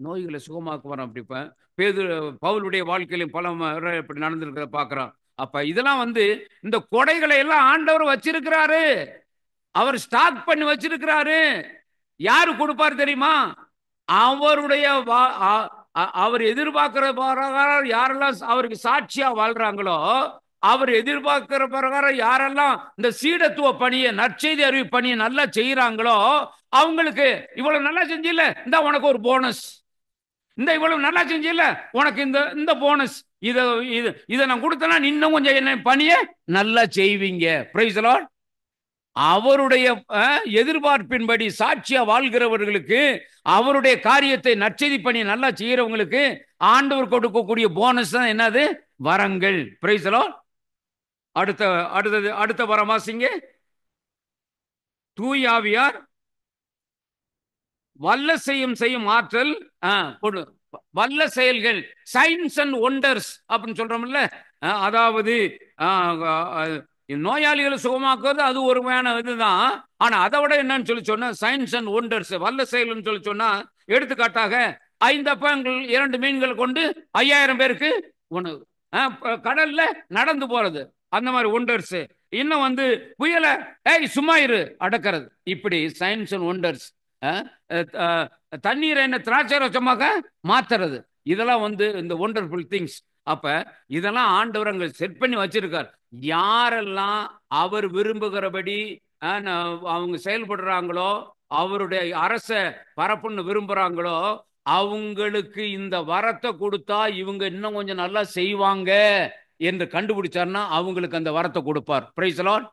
நோய்களை சுகமாக்குவார். அப்படி பேதுரு பவுலுடைய வாழ்க்கையிலும் பல இப்படி நடந்திருக்கிறத பார்க்கிறோம். அப்ப இதெல்லாம் இந்த கொடைகளை எல்லாம் ஆண்டவர் வச்சிருக்கிறாரு. அவர் ஸ்டாக் பண்ணி வச்சிருக்கிறாரு. யாரு கொடுப்பார் தெரியுமா? அவருடைய அவர் எதிர்பார்க்கிற பிரகாரம் யாரெல்லாம் அவருக்கு சாட்சியா வாழ்றாங்களோ, அவர் எதிர்பார்க்கிற பிரகாரம் யாரெல்லாம் இந்த சீடத்துவ பணியை, நற்செய்தி அறிவு பணியை நல்லா செய்யறாங்களோ, அவங்களுக்கு இவ்வளவு நல்லா செஞ்சில்ல, இந்த உனக்கு ஒரு போனஸ். இந்த இவ்வளவு நல்லா செஞ்சில்ல, உனக்கு இந்த போனஸ். இதை நான் கொடுத்தனா இன்னும் கொஞ்சம் என்ன பணியை நல்லா செய்வீங்க. Price the Lord. அவருடைய எதிர்பார்ப்பின்படி சாட்சியா வாழ்கிறவர்களுக்கு, அவருடைய காரியத்தை நற்செய்தி பண்ணி நல்லா செய்யறவங்களுக்கு ஆண்டவர் கொடுக்கக்கூடிய போனஸ் தான் என்னது? வரங்கள். Price the lord. அடுத்த வரம் வாசிங்க. தூய ஆவியார் வல்ல செய்யும் ஆற்றல், வல்ல செயல்கள், சயின்ஸ் அண்ட் ஒண்டர்ஸ் அப்படின்னு சொல்றோம்ல. அதாவது நோயாளிகளை சுகமாக்குறது அது ஒரு வகையான இதுதான். ஆனா அதை விட என்னன்னு சொல்லி சொன்னா சயின்ஸ் அண்ட் ஒண்டர்ஸ், வல்ல செயல்னு சொல்லி சொன்னா, எடுத்துக்காட்டாக 5 அப்பங்கள் 2 மீன்கள் கொண்டு 5000 பேருக்கு உணவு, கடல்ல நடந்து போறது, அந்த மாதிரி ஒண்டர்ஸ். இன்னும் வந்து புயல சும்மா இரு அடக்கிறது, இப்படி சயின்ஸ் அண்ட் ஒண்டர்ஸ். தண்ணீரை என்ன திராட்சை ரசமாக மாத்துறது, இதெல்லாம் வந்து இந்த ஒண்டர்ஃபுல் திங்ஸ். அப்ப இதெல்லாம் ஆண்டவர் அங்க செட் பண்ணி வச்சிருக்கார். யாரெல்லாம் அவர் விரும்புகிறபடி அவங்க செயல்படுறாங்களோ, அவருடைய அரச பரப்புன்னு விரும்புறாங்களோ, அவங்களுக்கு இந்த வரத்தை கொடுத்தா இவங்க இன்னும் கொஞ்சம் நல்லா செய்வாங்க என்று கண்டுபிடிச்சார்னா அவங்களுக்கு அந்த வரத்தை கொடுப்பார். Price the Lord.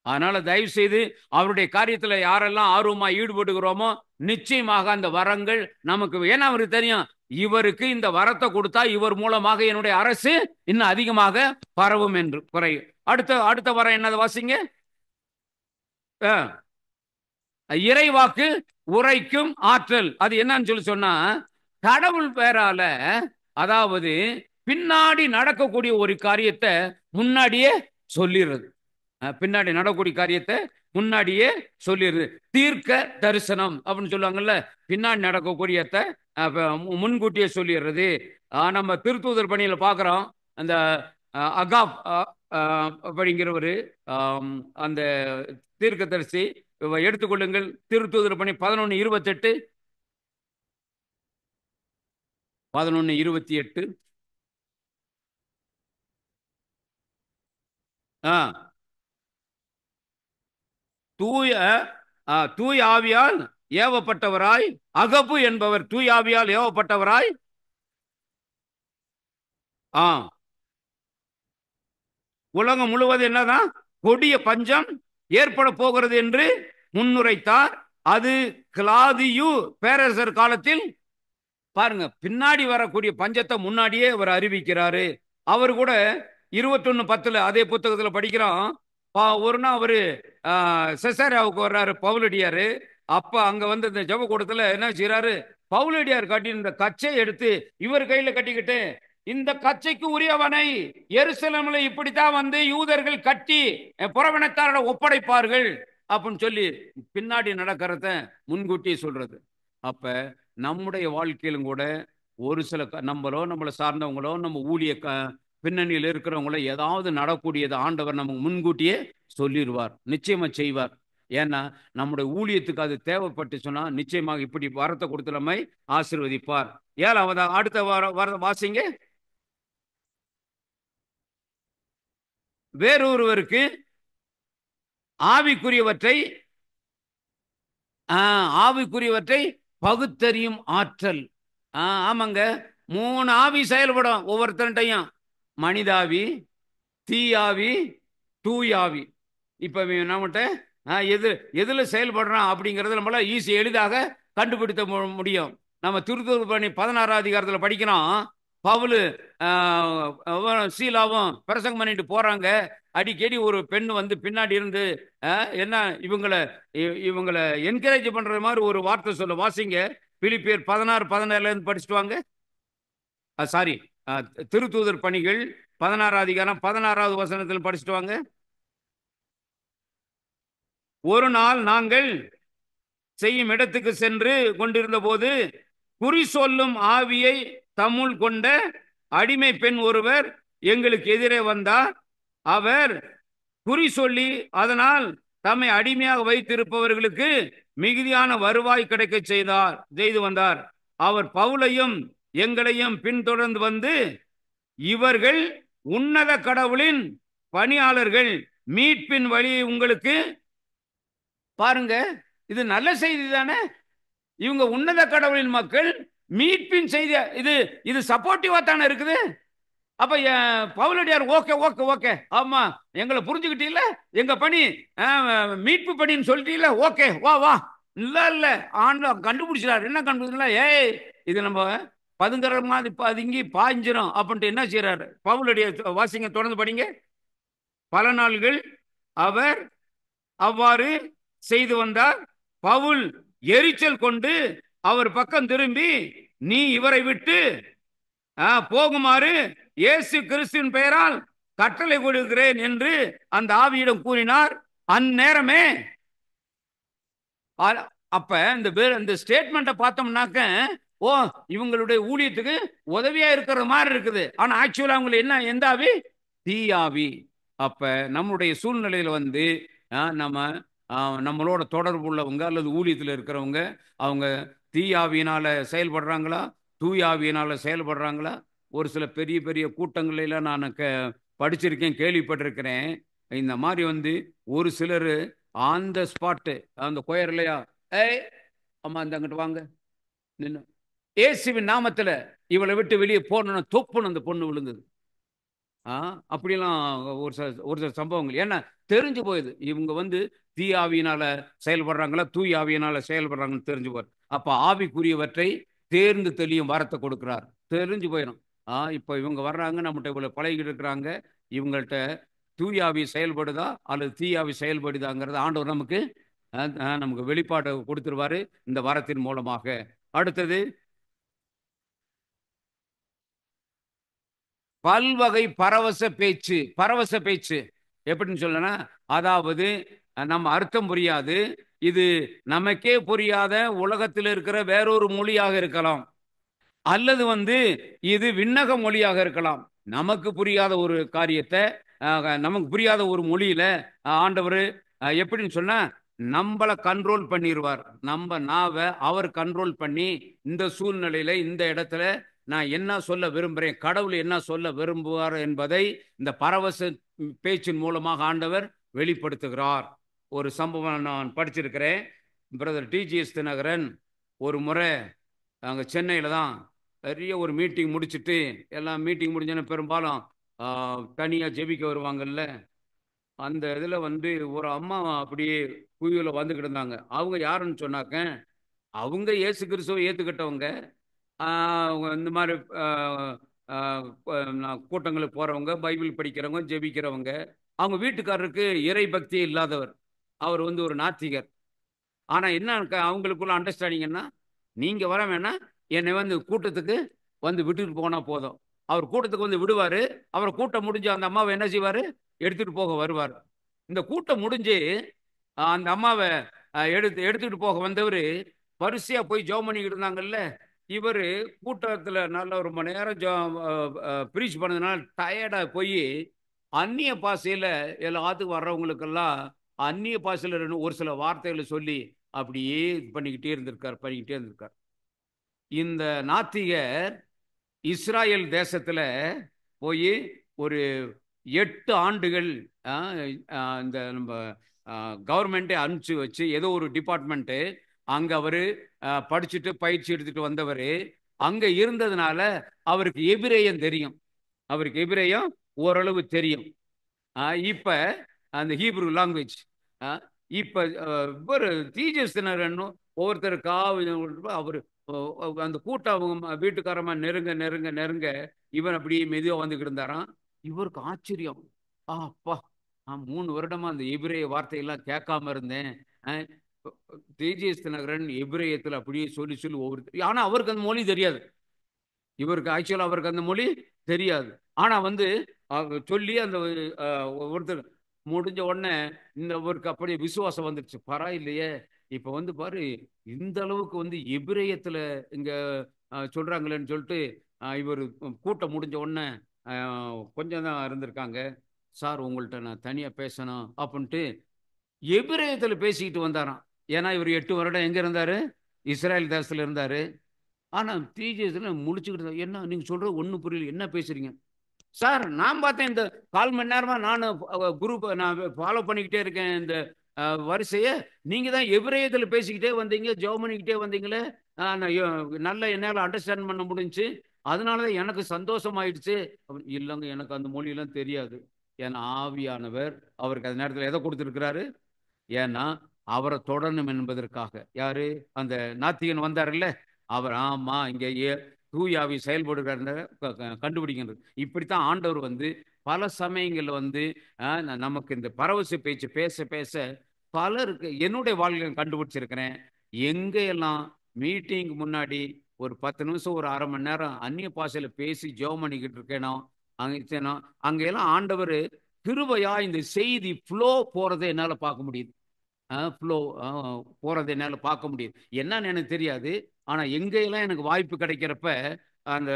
அதனால தயவு செய்து அவருடைய காரியத்துல யாரெல்லாம் ஆர்வமா ஈடுபடுகிறோமோ நிச்சயமாக அந்த வரங்கள் நமக்கு, ஏன்னா அவருக்கு தெரியும் இவருக்கு இந்த வரத்தை கொடுத்தா இவர் மூலமாக என்னுடைய அரசு இன்னும் அதிகமாக பரவும் என்று. அடுத்த வரம் என்னது வாசிங்க. இறைவாக்கு உரைக்கும் ஆற்றல். அது என்னன்னு சொல்லி சொன்னா, கடவுள் பேரால, அதாவது பின்னாடி நடக்கக்கூடிய ஒரு காரியத்தை முன்னாடியே சொல்லிடுறது. பின்னாடி நடக்கக்கூடிய காரியத்தை முன்னாடியே சொல்லிடுது. தீர்க்க தரிசனம் அப்படின்னு சொல்லுவாங்கல்ல, பின்னாடி நடக்கக்கூடியத்தை முன்கூட்டியே சொல்லிடுறது. நம்ம திருத்தூதர் பணியில பார்க்குறோம். அந்த அகாப் அப்படிங்கிறவர், அந்த தீர்க்க தரிசி. எடுத்துக்கொள்ளுங்கள் திருத்தூதர் பணி 11:28, 11:28. தூய ஆவியால் ஏவப்பட்டவராய், அகபு என்பவர் தூய ஆவியால் ஏவப்பட்டவராய் உலகம் முழுவதும் என்னதான் கொடிய பஞ்சம் ஏற்பட போகிறது என்று முன்னுரைத்தார். அது கிளாதியு பேரரசர் காலத்தில், பாருங்க, பின்னாடி வரக்கூடிய பஞ்சத்தை முன்னாடியே அவர் அறிவிக்கிறாரு. அவர் கூட 21:10 அதே புத்தகத்துல படிக்கிறோம். ஒரு நாள் அவரு செசரியாவுக்கு வர்றாரு பவுலடியாரு. அப்ப அங்க வந்து இந்த ஜெப கூடத்துல என்ன செய்யறாரு, பவுலடியார் கட்டி இந்த கச்சை எடுத்து இவர் கையில கட்டிக்கிட்டு, இந்த கச்சைக்கு உரியவனை எருசலேமில் இப்படித்தான் வந்து யூதர்கள் கட்டி புறவினத்தாரோட ஒப்படைப்பார்கள் அப்படின்னு சொல்லி பின்னாடி நடக்கிறத முன்கூட்டியே சொல்றது. அப்ப நம்முடைய வாழ்க்கையிலும் கூட ஒரு சில நம்மளை சார்ந்தவங்களோ நம்ம ஊழிய பின்னணியில் இருக்கிறவங்களோ ஏதாவது நடக்கூடியது ஆண்டவர் நமக்கு முன்கூட்டியே சொல்லிடுவார், நிச்சயமா செய்வார். ஏன்னா நம்முடைய ஊழியத்துக்கு அது தேவைப்பட்டு சொன்னா நிச்சயமாக இப்படி வரத்தை கொடுத்து நம்மை ஆசீர்வதிப்பார். 7வது அடுத்த வாசிங்க. வேறொருவருக்கு ஆவிக்குரியவற்றை பகுத்தறியும் ஆற்றல். ஆமாங்க, 3 ஆவி செயல்படும் ஒவ்வொருத்தன்ட்டையும். மனிதாவி, தீயாவி, தூயாவி. இப்ப நம்மகிட்ட எதுல செயல்படுறான் அப்படிங்கறது நம்மளால எளிதாக கண்டுபிடித்த முடியும். நம்ம திருத்தூதர் பணி 16ஆம் அதிகாரத்தில் படிக்கிறோம். பவுலு சீலாவும் பிரசங்கம் பண்ணிட்டு போறாங்க. அடிக்கடி ஒரு பெண் வந்து பின்னாடி இருந்து என்ன இவங்களை என்கரேஜ் பண்ற மாதிரி ஒரு வார்த்தை சொல்ல. வாசிங்க, பிலிப்பியர் 16:14 படிச்சுட்டு வாங்க. சாரி, திருத்தூதர் பணிகள் 16ஆம் அதிகாரம் 16வது வசனத்தில் படிச்சுட்டு வாங்க. ஒரு நாள் நாங்கள் செய்யும் இடத்துக்கு சென்று கொண்டிருந்த போது குறி சொல்லும் ஆவியை தம்முள் கொண்ட அடிமை பெண் ஒருவர் எங்களுக்கு எதிரே வந்தார். அவர் குறி சொல்லி அதனால் தம்மை அடிமையாக வைத்திருப்பவர்களுக்கு மிகுதியான வருவாய் கிடைக்க செய்து வந்தார். அவர் பவுலையும் எங்களையும் பின்தொடர்ந்து வந்து, இவர்கள் உன்னத கடவுளின் பணியாளர்கள், மீட்பின் வழி உங்களுக்கு, பாருங்க இது நல்ல செய்தி தானே. இவங்க உன்னத கடவுளின் மக்கள், மீட்பின் செய்தி, இது சப்போர்ட்டிவா தானே இருக்குது. அப்ப பவுலடியார் ஓகே ஓகே ஓகே, ஆமா எங்களை புரிஞ்சுக்கிட்டீல்ல, எங்க பணி மீட்பு பணின்னு சொல்லிட்டீல்ல, ஓகே வா வா. இல்ல இல்ல, ஆண்டு கண்டுபிடிச்சிடாரு. என்ன கண்டுபிடிச்சா, ஏய் இது நம்ம பதுங்குற மாதிரி பதுங்கி பாய்ஞ்சிரும் அப்படின்ட்டு என்ன செய்யறாரு பவுலடியார். வாசிங்க, தொடர்ந்து படிங்க. பல நாள்கள் அவர் அவ்வாறு செய்து வந்தார். பவுல் எரிச்சல் கொண்டு அவர் பக்கம் திரும்பி, நீ இவரை விட்டு போகுமாறு இயேசு கிறிஸ்துவின் பெயரால் கட்டளை கொடுக்கிறேன் என்று அந்த ஆவியிடம் கூறினார். அந்நேரமே அப்ப இந்த ஸ்டேட்மெண்ட்டை பார்த்தோம்னாக்க, ஓ இவங்களுடைய ஊழியத்துக்கு உதவியா இருக்கிற மாதிரி இருக்குது. ஆனா ஆக்சுவலா அவங்க என்ன, எந்த ஆவி? தீயாவி. அப்ப நம்முடைய சூழ்நிலையில வந்து நம்ம நம்மளோட தொடர்பு உள்ளவங்க அல்லது ஊழியத்தில் இருக்கிறவங்க, அவங்க தீயாவியினால செயல்படுறாங்களா, தூயாவியினால செயல்படுறாங்களா? ஒரு சில பெரிய பெரிய கூட்டங்களில நான் படிச்சிருக்கேன், கேள்விப்பட்டிருக்கிறேன். இந்த மாதிரி வந்து ஒரு சிலர் ஆன் த ஸ்பாட்டு, அந்த கொயர் இல்லையா, ஏய் அம்மா இந்த அங்கிட்டு வாங்க நின்று, இயேசுவின் நாமத்துல இவளை விட்டு வெளியே போனோன்னு தொப்புன்னு அந்த பொண்ணு விழுந்தது. அப்படிலாம் ஒரு சில சம்பவங்கள். ஏன்னா தெரிஞ்சு போயுது இவங்க வந்து தீயாவியினால செயல்படுறாங்களா, தூய் ஆவியினால செயல்படுறாங்கன்னு தெரிஞ்சு போயிரு. அப்ப ஆவிக்குரியவற்றை தேர்ந்து தெளியும் வரத்தை கொடுக்கிறார். தெரிஞ்சு போயிடும். இப்ப இவங்க வர்றாங்க, நம்மகிட்ட இவ்வளவு பழகிட்டு இருக்கிறாங்க, இவங்கள்ட்ட தூயாவி செயல்படுதா அல்லது தீயாவி செயல்படுதாங்கிறத ஆண்டவர் நமக்கு வெளிப்பாட்டை கொடுத்துருவாரு இந்த வரத்தின் மூலமாக. அடுத்தது பல்வகை பரவச பேச்சு. பரவச பேச்சு எப்படின்னு சொல்லனா, அதாவது நம்ம அர்த்தம் புரியாது, இது நமக்கே புரியாத உலகத்தில் இருக்கிற வேறொரு மொழியாக இருக்கலாம், அல்லது வந்து இது விண்ணக மொழியாக இருக்கலாம். நமக்கு புரியாத ஒரு காரியத்தை நமக்கு புரியாத ஒரு மொழியில ஆண்டவர் எப்படின்னு சொன்னா நம்மளை கண்ட்ரோல் பண்ணிடுவார். நம்ம நாவை அவர் கண்ட்ரோல் பண்ணி இந்த சூழ்நிலையில இந்த இடத்துல நான் என்ன சொல்ல விரும்புகிறேன், கடவுள் என்ன சொல்ல விரும்புவார் என்பதை இந்த பரவச பேச்சின் மூலமாக ஆண்டவர் வெளிப்படுத்துகிறார். ஒரு சம்பவம் நான் படிச்சிருக்கிறேன். பிரதர் டிஜிஎஸ் தினகரன் ஒரு முறை அங்கே சென்னையில் தான் பெரிய ஒரு மீட்டிங் முடிச்சுட்டு, எல்லாம் மீட்டிங் முடிஞ்சோன்னு பெரும்பாலும் தனியாக ஜெபிக்க வருவாங்கல்ல, அந்த இதில் வந்து ஒரு அம்மா அப்படியே குழுவில் வந்துக்கிட்டு இருந்தாங்க. அவங்க யாருன்னு சொன்னாக்க, அவங்க இயேசு கிறிஸ்துவை ஏற்றுக்கிட்டவங்க, இந்த மாதிரி கூட்டங்களுக்கு போகிறவங்க, பைபிள் படிக்கிறவங்க, ஜெபிக்கிறவங்க. அவங்க வீட்டுக்காரருக்கு இறை பக்தியே இல்லாதவர், அவர் வந்து ஒரு நாத்திகர். ஆனால் என்ன அவங்களுக்குள்ள அண்டர்ஸ்டாண்டிங்கன்னா, நீங்கள் வர வேணாம், என்னை வந்து கூட்டத்துக்கு வந்து விட்டுட்டு போனால் போதும். அவர் கூட்டத்துக்கு வந்து விடுவார். அவர் கூட்டம் முடிஞ்சு அந்த அம்மாவை என்ன செய்வார், எடுத்துகிட்டு போக வருவார். இந்த கூட்டம் முடிஞ்சு அந்த அம்மாவை எடுத்துக்கிட்டு போக வந்தவர் வரிசையாக போய் ஜெபம் பண்ணிக்கிட்டு இருந்தாங்கல்ல, இவர் கூட்டத்தில் நல்ல ரொம்ப நேரம் ப்ரீச் பண்ணதுனால டயர்டாக போய் அந்நிய பாஷையில் எல்லாத்துக்கும் வர்றவங்களுக்கெல்லாம் அந்நிய பாஷையில் ஒரு சில வார்த்தைகளை சொல்லி அப்படியே இது பண்ணிக்கிட்டே இருந்திருக்கார். இந்த நாத்திகர் இஸ்ராயல் தேசத்துல போய் ஒரு 8 ஆண்டுகள் இந்த நம்ம கவர்மெண்ட்டே அனுப்பிச்சு வச்சு, ஏதோ ஒரு டிபார்ட்மெண்ட்டு அங்க அவரு படிச்சுட்டு பயிற்சி எடுத்துட்டு வந்தவர். அங்க இருந்ததுனால அவருக்கு எபிரேயம் தெரியும், அவருக்கு எபிரேயம் ஓரளவு தெரியும். இப்ப அந்த ஹீப்ரு லாங்குவேஜ் இப்ப ஒரு டிஜிஎஸ் தினகரன் ஒவ்வொருத்தருக்கா அவரு அந்த கூட்டம் அவங்க வீட்டுக்காரமா நெருங்க நெருங்க நெருங்க இவன் அப்படியே மெதுவா வந்துக்கிட்டு இருந்தாராம். இவருக்கு ஆச்சரியம், அப்பா 3 வருடமா அந்த எபிரேய வார்த்தையெல்லாம் கேட்காம இருந்தேன். டிஜிஎஸ் தினகரன் எபிரேயத்தில் அப்படியே சொல்லி சொல்லி ஒவ்வொரு, ஆனா அவருக்கு அந்த மொழி தெரியாது. இவருக்கு ஆக்சுவலா அவருக்கு அந்த மொழி தெரியாது. ஆனா வந்து சொல்லி அந்த ஒருத்தர் முடிஞ்ச உடனே இந்த ஒருக்கு அப்படியே விசுவாசம் வந்துருச்சு. பரவாயில்லையே, இப்ப வந்து பாரு இந்த அளவுக்கு வந்து எபிரேயத்துல இங்க சொல்றாங்களேன்னு சொல்லிட்டு இவர் கூட்டம் முடிஞ்ச உடனே கொஞ்சம் தான் இருந்திருக்காங்க. சார் உங்கள்கிட்ட நான் தனியா பேசணும் அப்படின்ட்டு எபிரேயத்துல பேசிக்கிட்டு வந்தாராம். ஏன்னா இவர் 8 வருடம் எங்க இருந்தாரு, இஸ்ரேல் தேசத்துல இருந்தாரு. ஆனா டிஜிஎஸ்ல முடிச்சுக்கிட்டு, என்ன நீங்க சொல்றது ஒன்றும் புரியல, என்ன பேசுறீங்க சார்? நான் பார்த்தேன் இந்த 1/4 மணி நேரமா நானும் குரூப் நான் ஃபாலோ பண்ணிக்கிட்டே இருக்கேன் இந்த வரிசைய. நீங்க தான் எபிரேயத்தில் பேசிக்கிட்டே வந்தீங்க, ஜெபம் பண்ணிக்கிட்டே வந்தீங்களே, நல்ல என்னால் அண்டர்ஸ்டாண்ட் பண்ண முடிஞ்சு. அதனாலதான் எனக்கு சந்தோஷமாயிடுச்சு. இல்லைங்க, எனக்கு அந்த மொழியெல்லாம் தெரியாது. ஏன்னா ஆவியானவர் அவருக்கு அந்த நேரத்தில் எதை கொடுத்திருக்கிறாரு? ஏன்னா அவரை தொடரணும் என்பதற்காக. யாரு? அந்த நாத்திகன் வந்தார்ல, அவர் ஆமா இங்க தூயாவி செயல்படுகிற கண்டுபிடிக்கிறது. இப்படித்தான் ஆண்டவர் வந்து பல சமயங்கள்ல வந்து நமக்கு இந்த பரவச பேச்சு பேச பேச பலருக்கு என்னுடைய வாழ்க்கையில் கண்டுபிடிச்சிருக்கிறேன். எங்க எல்லாம் மீட்டிங் முன்னாடி ஒரு 10 நிமிஷம் ஒரு அரை மணி நேரம் அந்நிய பாஷையில பேசி ஜெபம் பண்ணிக்கிட்டு இருக்கேனோ அங்க எல்லாம் ஆண்டவர் கிருபையா இந்த செய்தி ஃப்ளோ போறதை என்னால பார்க்க முடியுது. ஃப்ளோ போறதை என்னால பார்க்க முடியுது. என்னன்னு எனக்கு தெரியாது. ஆனா எங்கெல்லாம் எனக்கு வாய்ப்பு கிடைக்கிறப்ப அந்த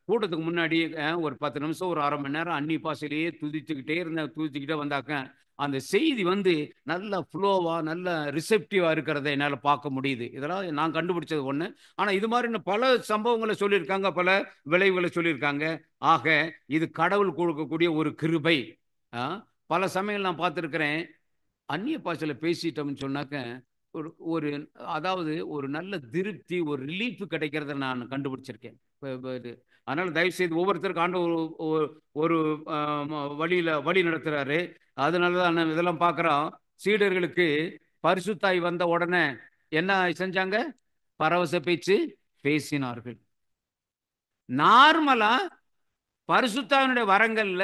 கூட்டத்துக்கு முன்னாடி ஒரு 10 நிமிஷம் ஒரு அரை மணி நேரம் அந்நிய பாஷையிலேயே துதிச்சுக்கிட்டே இருந்தேன். துதிச்சுக்கிட்டே வந்தாக்க அந்த செய்தி வந்து நல்ல ஃப்ளோவா நல்ல ரிசெப்டிவா இருக்கிறத என்னால் பார்க்க முடியுது. இதெல்லாம் நான் கண்டுபிடிச்சது ஒன்று. ஆனால் இது மாதிரி இன்னும் பல சம்பவங்களை சொல்லியிருக்காங்க, பல விளைவுகளை சொல்லியிருக்காங்க. ஆக இது கடவுள் கொடுக்கக்கூடிய ஒரு கிருபை. பல சமயம் நான் பார்த்துருக்கிறேன், அந்நிய பாஷையில பேசிட்டோம்னு சொன்னாக்க ஒரு ஒரு அதாவது ஒரு நல்ல திருப்தி, ஒரு ரிலீஃப் கிடைக்கிறத நான் கண்டுபிடிச்சிருக்கேன். அதனால தயவு செய்து ஒவ்வொருத்தருக்கு ஆண்டு ஒரு வழி நடத்துறாரு. அதனாலதான் இதெல்லாம் பார்க்கிறோம். சீடர்களுக்கு பரிசுத்தாய் வந்த உடனே என்ன செஞ்சாங்க? பரவச பேச்சு பேசினார்கள். நார்மலா பரிசுத்தாவினுடைய வரங்கள்ல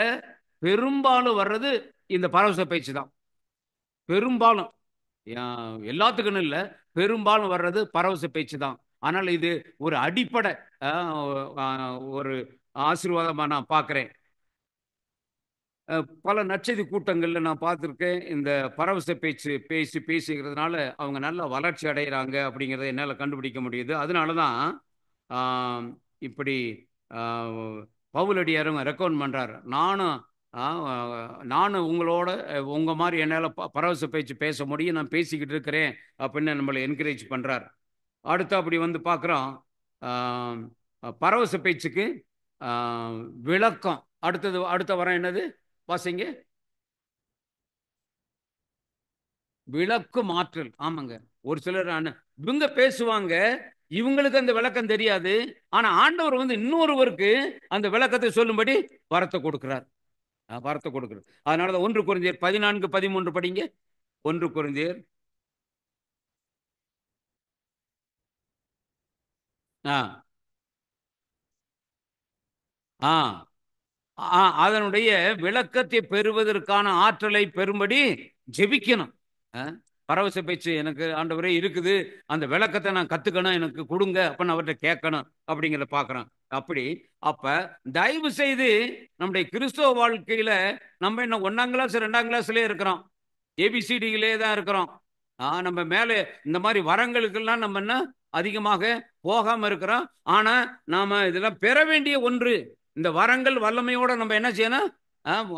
பெரும்பாலும் வர்றது இந்த பரவச பேச்சு தான். பெரும்பாலும் எல்லாத்துக்குன்னு இல்லை, பெரும்பாலும் வர்றது பரவச பேச்சு தான். ஆனால் இது ஒரு அடிப்படை ஒரு ஆசீர்வாதமா நான் பார்க்கிறேன். பல நற்செய்தி கூட்டங்கள்ல நான் பார்த்துருக்கேன். இந்த பரவச பேச்சு பேசுகிறதுனால அவங்க நல்ல வளர்ச்சி அடைகிறாங்க அப்படிங்கிறத என்னால் கண்டுபிடிக்க முடியுது. அதனாலதான் இப்படி பவுலடியாரும் ரெக்கமெண்ட் பண்றாரு. நானும் உங்களோட உங்க மாதிரி என்னால் பரவச பேச்சு பேச முடியும், நான் பேசிக்கிட்டு இருக்கிறேன் அப்படின்னு நம்மளை என்கரேஜ் பண்றார். அடுத்து அப்படி வந்து பார்க்குறோம் பரவச பேச்சுக்கு விளக்கம். அடுத்த வரம் என்னது? வாசிங்க. விளக்கு மாற்றல். ஆமாங்க. ஒரு சிலர் இவங்க பேசுவாங்க, இவங்களுக்கு அந்த விளக்கம் தெரியாது. ஆனா ஆண்டவர் வந்து இன்னொருவருக்கு அந்த விளக்கத்தை சொல்லும்படி வரத்தை கொடுக்கிறார். அதனால 1 கொரிந்தியர் 14:13 படிங்க. 1 கொரிந்தியர் அதனுடைய விளக்கத்தை பெறுவதற்கான ஆற்றலை பெறும்படி ஜெபிக்கணும். பரவச பேச்சு எனக்கு ஆண்டவரே இருக்குது, அந்த விளக்கத்தை நான் கத்துக்கணும், எனக்கு கொடுங்க அப்படின்னு அவர்கிட்ட கேட்கணும் அப்படிங்கிறத பார்க்கிறோம். அப்ப தயவு செய்து நம்முடைய கிறிஸ்தவ வாழ்க்கையில நம்ம என்ன 1ஆம் கிளாஸ் 2ஆம் கிளாஸ்லயே இருக்கிறோம், ஏபிசிடியிலே தான் இருக்கிறோம். நம்ம மேலே இந்த மாதிரி வரங்களுக்கெல்லாம் நம்ம என்ன அதிகமாக போகாம இருக்கிறோம். ஆனா நாம இதெல்லாம் பெற வேண்டிய ஒன்று. இந்த வரங்கள் வல்லமையோட நம்ம என்ன செய்யணும்?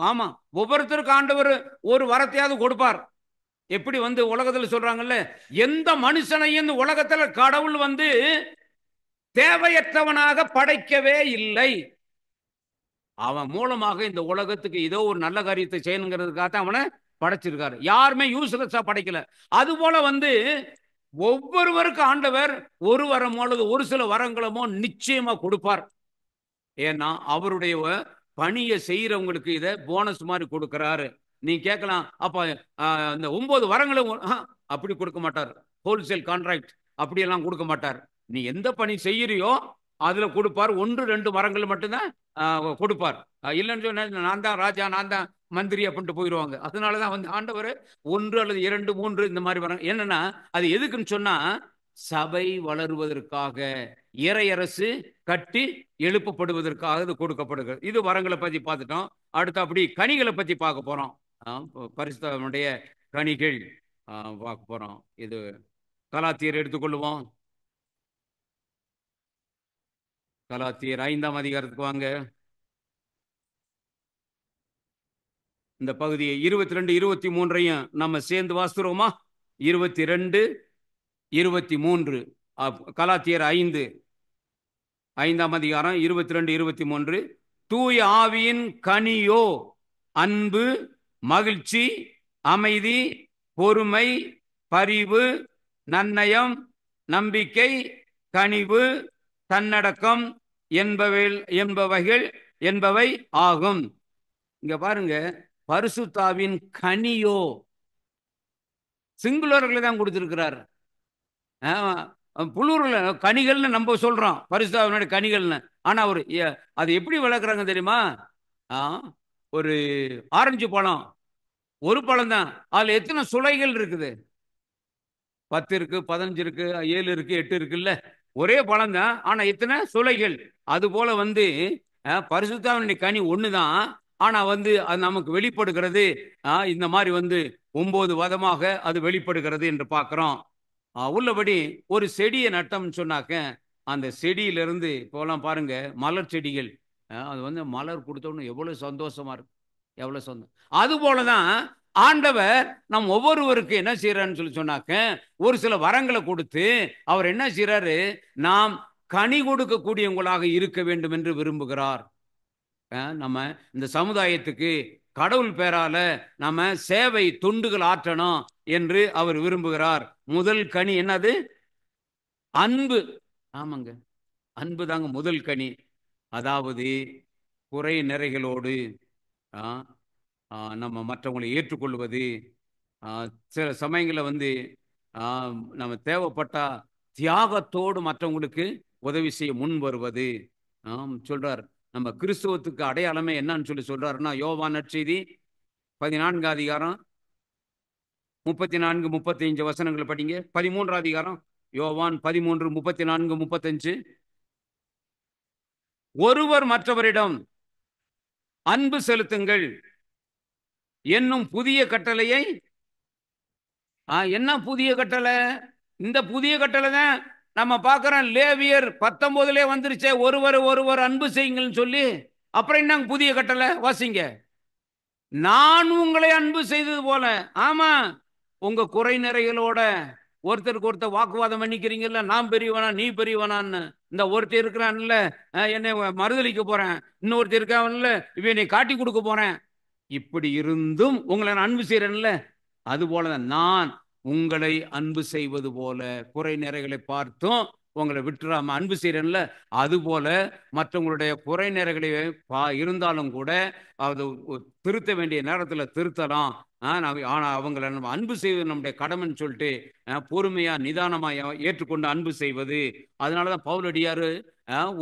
ஆமா, ஒவ்வொருத்தருக்கு ஆண்டவர் ஒரு வரத்தையாவது கொடுப்பார். எப்படி வந்து உலகத்துல சொல்றாங்கல்ல, எந்த மனுஷனையும் இந்த உலகத்துல கடவுள் வந்து தேவையற்றவனாக படைக்கவே இல்லை. அவன் மூலமாக இந்த உலகத்துக்கு ஏதோ ஒரு நல்ல காரியத்தை செய்யணுங்கிறதுக்காக அவனை படைச்சிருக்காரு. யாருமே யூஸ்லெஸ்ஸா படைக்கல. அது போல வந்து ஒவ்வொருவருக்கு ஆண்டவர் ஒரு வரமோ அல்லது ஒரு சில வரங்களுமோ நிச்சயமா கொடுப்பார். ஏன்னா அவருடைய பணியை செய்யறவங்களுக்கு இதை போனஸ் மாதிரி கொடுக்கிறாரு. நீ கேட்கலாம், அப்ப இந்த 9 வரங்களும் அப்படி கொடுக்க மாட்டார். ஹோல்சேல் கான்ட்ராக்ட் அப்படியெல்லாம் கொடுக்க மாட்டார். நீ எந்த பணி செய்யறியோ அதுல கொடுப்பார். 1-2 வரங்கள் மட்டும்தான் கொடுப்பார். இல்லைன்னு சொன்னா நான் தான் ராஜா, நான் தான் மந்திரி அப்படின்ட்டு போயிடுவாங்க. அதனாலதான் வந்து ஆண்டவர் 1 அல்லது 2, 3 இந்த மாதிரி வராங்க. என்னன்னா அது எதுக்குன்னு சொன்னா சபை வளருவதற்காக, இறையரசு கட்டி எழுப்பப்படுவதற்காக இது கொடுக்கப்படுகிறது. இது வரங்களை பத்தி பார்த்துட்டோம். அடுத்து அப்படி கனிகளை பத்தி பார்க்க போறோம். பரிசுத்தனுடைய கனிகள் பார்க்க போறோம். இது கலாத்தியர் எடுத்துக்கொள்ளுவோம். கலாத்தியர் 5ஆம் அதிகாரத்துக்கு வாங்க. இந்த பகுதியை 22, 23 நம்ம சேர்ந்து வாசிக்கிறோமா? 22, 23 கலாத்தியர் 5ஆம் அதிகாரம் 22, 23. தூய ஆவியின் கனியோ அன்பு, மகிழ்ச்சி, அமைதி, பொறுமை, பரிவு, நன்னயம், நம்பிக்கை, கனிவு, தன்னடக்கம், என்பவைகள் என்பவை ஆகும். இங்க பாருங்க, பரிசுத்தாவின் கனியோ சிங்குலர்களை தான் கொடுத்திருக்கிறார். புளூர்ல கனிகள்னு நம்ம சொல்றோம், பரிசுத்தாவினுடைய கனிகள்னு. ஆனா ஒரு அது எப்படி விளக்குறாங்க தெரியுமா? ஒரு ஆரஞ்சு பழம், ஒரு பழம் தான், அதுல எத்தனை சுளைகள் இருக்குது? 10 இருக்கு, 15 இருக்கு, 7 இருக்கு, 8 இருக்குல்ல. ஒரே பழம் தான், ஆனா எத்தனை சுளைகள். அது போல வந்து பரிசுத்தாவினுடைய கனி ஒண்ணுதான், ஆனா வந்து அது நமக்கு வெளிப்படுகிறது இந்த மாதிரி வந்து 9 விதமாக அது வெளிப்படுகிறது என்று பார்க்கிறோம். உள்ளபடி ஒரு செடியை நட்டம்னு சொன்னாக்க, அந்த செடியிலிருந்து இப்போலாம் பாருங்க மலர் செடிகள், அது வந்து மலர் கொடுத்தோன்னு எவ்வளவு சந்தோஷமா இருக்கு, எவ்வளவு சந்தோஷம். அது போலதான் ஆண்டவர் நம் ஒவ்வொருவருக்கு என்ன செய்யறாருன்னு சொல்லி சொன்னாக்க, ஒரு சில வரங்களை கொடுத்து அவர் என்ன செய்யறாரு, நாம் கனி கொடுக்கக்கூடியவங்களாக இருக்க வேண்டும் என்று விரும்புகிறார். நம்ம இந்த சமுதாயத்துக்கு கடவுள் பேரால நம்ம சேவை தொண்டுகள் ஆற்றணும் என்று அவர் விரும்புகிறார். முதல் கனி என்னது? அன்பு. ஆமாங்க, அன்பு தாங்க முதல் கனி. அதாவது குறை நிறைகளோடு நம்ம மற்றவங்களை ஏற்றுக்கொள்வது. சில சமயங்களில் வந்து நம்ம தேவைப்பட்டா தியாகத்தோடு மற்றவங்களுக்கு உதவி செய்ய முன் வருவது. சொல்றார், நம்ம கிறிஸ்துவத்துக்கு அடையாளமே என்னன்னு சொல்லி சொல்றாருன்னா, யோவான் நற்செய்தி 14 அதிகாரம் 34 35 வசனங்களை படிங்க. 13 அதிகாரம் யோவான் 13 34 35. ஒருவர் மற்றவரிடம் அன்பு செலுத்துங்கள் என்னும் புதிய கட்டளையை. என்ன புதிய கட்டளை? இந்த புதிய கட்டளை தான் நம்ம பார்க்கிறோம். லேவியர் 19 வந்துருச்சே, ஒருவர் அன்பு செய்யுங்கள்னு சொல்லி. அப்புறம் என்ன புதிய கட்டளை? வாசிங்க. நான் உங்களை அன்பு செய்தது போல. ஆமா, உங்க குறை நிறைகளோட ஒருத்தருக்கு ஒருத்தர் வாக்குவாதம் பண்ணிக்கிறீங்கல்ல, நான் பெரியவனா நீ பெரியவனான்னு. இந்த ஒருத்தர் இருக்கிறான்ல, என்னை மறுதளிக்க போறேன், இன்னொருத்தர் இருக்கான்ல, இவனை காட்டி கொடுக்க போறேன். இப்படி இருந்தும் உங்களை நான் அன்பு செய்யறேன்ல, அது போலதான் நான் உங்களை அன்பு செய்வது போல, குறை நிறைகளை பார்த்தும் உங்களை விட்டுறாம அன்பு செய்யறேன்ல, அது போல மற்றவங்களுடைய குறை நிறைகளை இருந்தாலும் கூட அது திருத்த வேண்டிய நேரத்தில் திருத்தலாம். ஆனா அவங்களை நம்ம அன்பு செய்வது நம்முடைய கடமைன்னு சொல்லிட்டு பொறுமையா நிதானமா ஏற்றுக்கொண்டு அன்பு செய்வது. அதனாலதான் பவுலடியாரு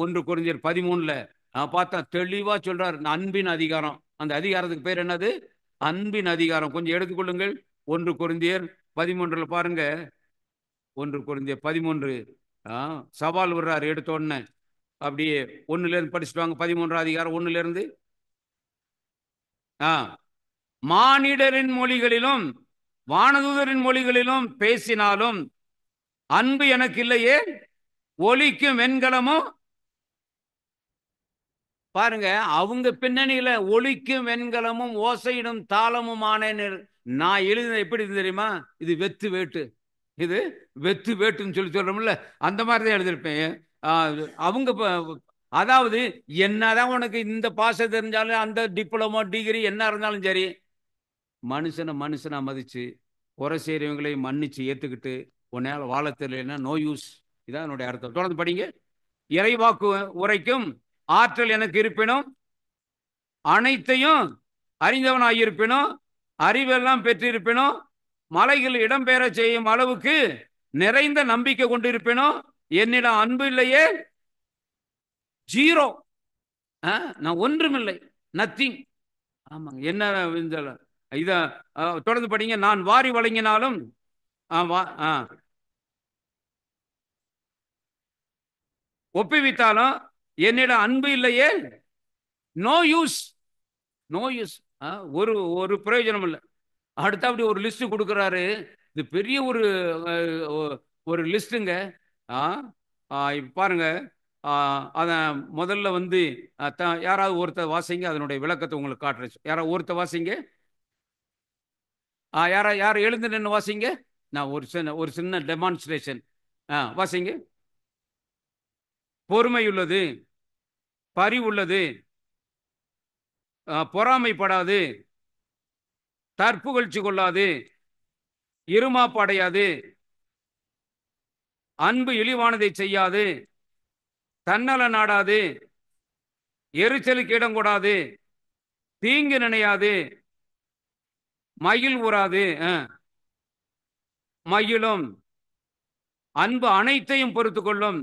1 கொரிந்தியர் 13 பார்த்தா தெளிவா சொல்றாரு, அன்பின் அதிகாரம். அந்த அதிகாரத்துக்கு பேர் என்னது? அன்பின் அதிகாரம். கொஞ்சம் எடுத்துக்கொள்ளுங்கள். 1 கொரிந்தியர் 13 பாருங்க. 1 கொரிந்தியர் 13 சவால் விடுறாரு எடுத்த உடனே. அப்படியே 1ல இருந்து படிச்சுட்டு வாங்க. 13 அதிகாரம் 1ல இருந்து. மானிடரின் மொழிகளிலும் வானதூதரின் மொழிகளிலும் பேசினாலும் அன்பு எனக்கு இல்லையே, ஒலிக்கும் வெண்கலமும். பாருங்க, அவங்க பின்னணியில ஒலிக்கும் வெண்கலமும் ஓசையிடும் தாளமுமான நான் எழுதின எப்படி தெரியுமா? இது வெத்து வேட்டு, இது வெத்து வேட்டுன்னு சொல்லி சொல்றோம்ல, அந்த மாதிரி தான் எழுதியிருப்பேன். அவங்க அதாவது என்னதான் உனக்கு இந்த பாஷை தெரிஞ்சாலும், அந்த டிப்ளமோ டிகிரி என்ன இருந்தாலும் சரி, மனுஷனை மதிச்சு குறை செய்யறவங்களையும் மன்னிச்சு ஏத்துக்கிட்டு உன்னால வாழ தெரியலன்னா நோ யூஸ். இதான் என்னுடைய அர்த்தம். தொடர்ந்து படிங்க. இறைவாக்கு உரைக்கும் ஆற்றல் எனக்கு இருப்பினும், அனைத்தையும் அறிந்தவனாயிருப்பினும், அறிவெல்லாம் பெற்றிருப்பினும், மலைகள் இடம்பெற செய்யும் அளவுக்கு நிறைந்த நம்பிக்கை கொண்டிருப்பினும், என்னிடம் அன்பு இல்லையே, ஜீரோ. நான் ஒன்றுமில்லை, நத்திங். ஆமாங்க. என்ன இத தொடர்ந்து படிங்க. நான் வாரி வழங்கினாலும் ஒப்புவித்தாலும் என்னிடம் அன்பு இல்லையே, நோ யூஸ், நோ யூஸ். ஒரு பிரயோஜனம் இல்லை. அடுத்த அப்படி ஒரு லிஸ்ட் கொடுக்கிறாரு. இது பெரிய ஒரு லிஸ்ட்டுங்க. பாருங்க, அத முதல்ல வந்து யாராவது ஒருத்தர் வாசிங்க, அதனுடைய விளக்கத்தை உங்களுக்கு காட்டுறேன். யாராவது ஒருத்தர் வாசிங்க. யார் எழுந்து நின்று வாசிங்க. நான் ஒரு சின்ன டெமான்ஸ்ட்ரேஷன். வாசிங்க. பொறுமை உள்ளது, பரிவுள்ளது, பொறாமைப்படாது, தற்புகழ்ச்சி கொள்ளாது, இருமாப்படையாது, அன்பு இழிவானதை செய்யாது, தன்னல நாடாது, எரிச்சலுக்கு இடம் கூடாது, தீங்கு நினையாது, மகிழ் ஊறாது, மகிழும், அன்பு அனைத்தையும் பொறுத்து கொள்ளும்,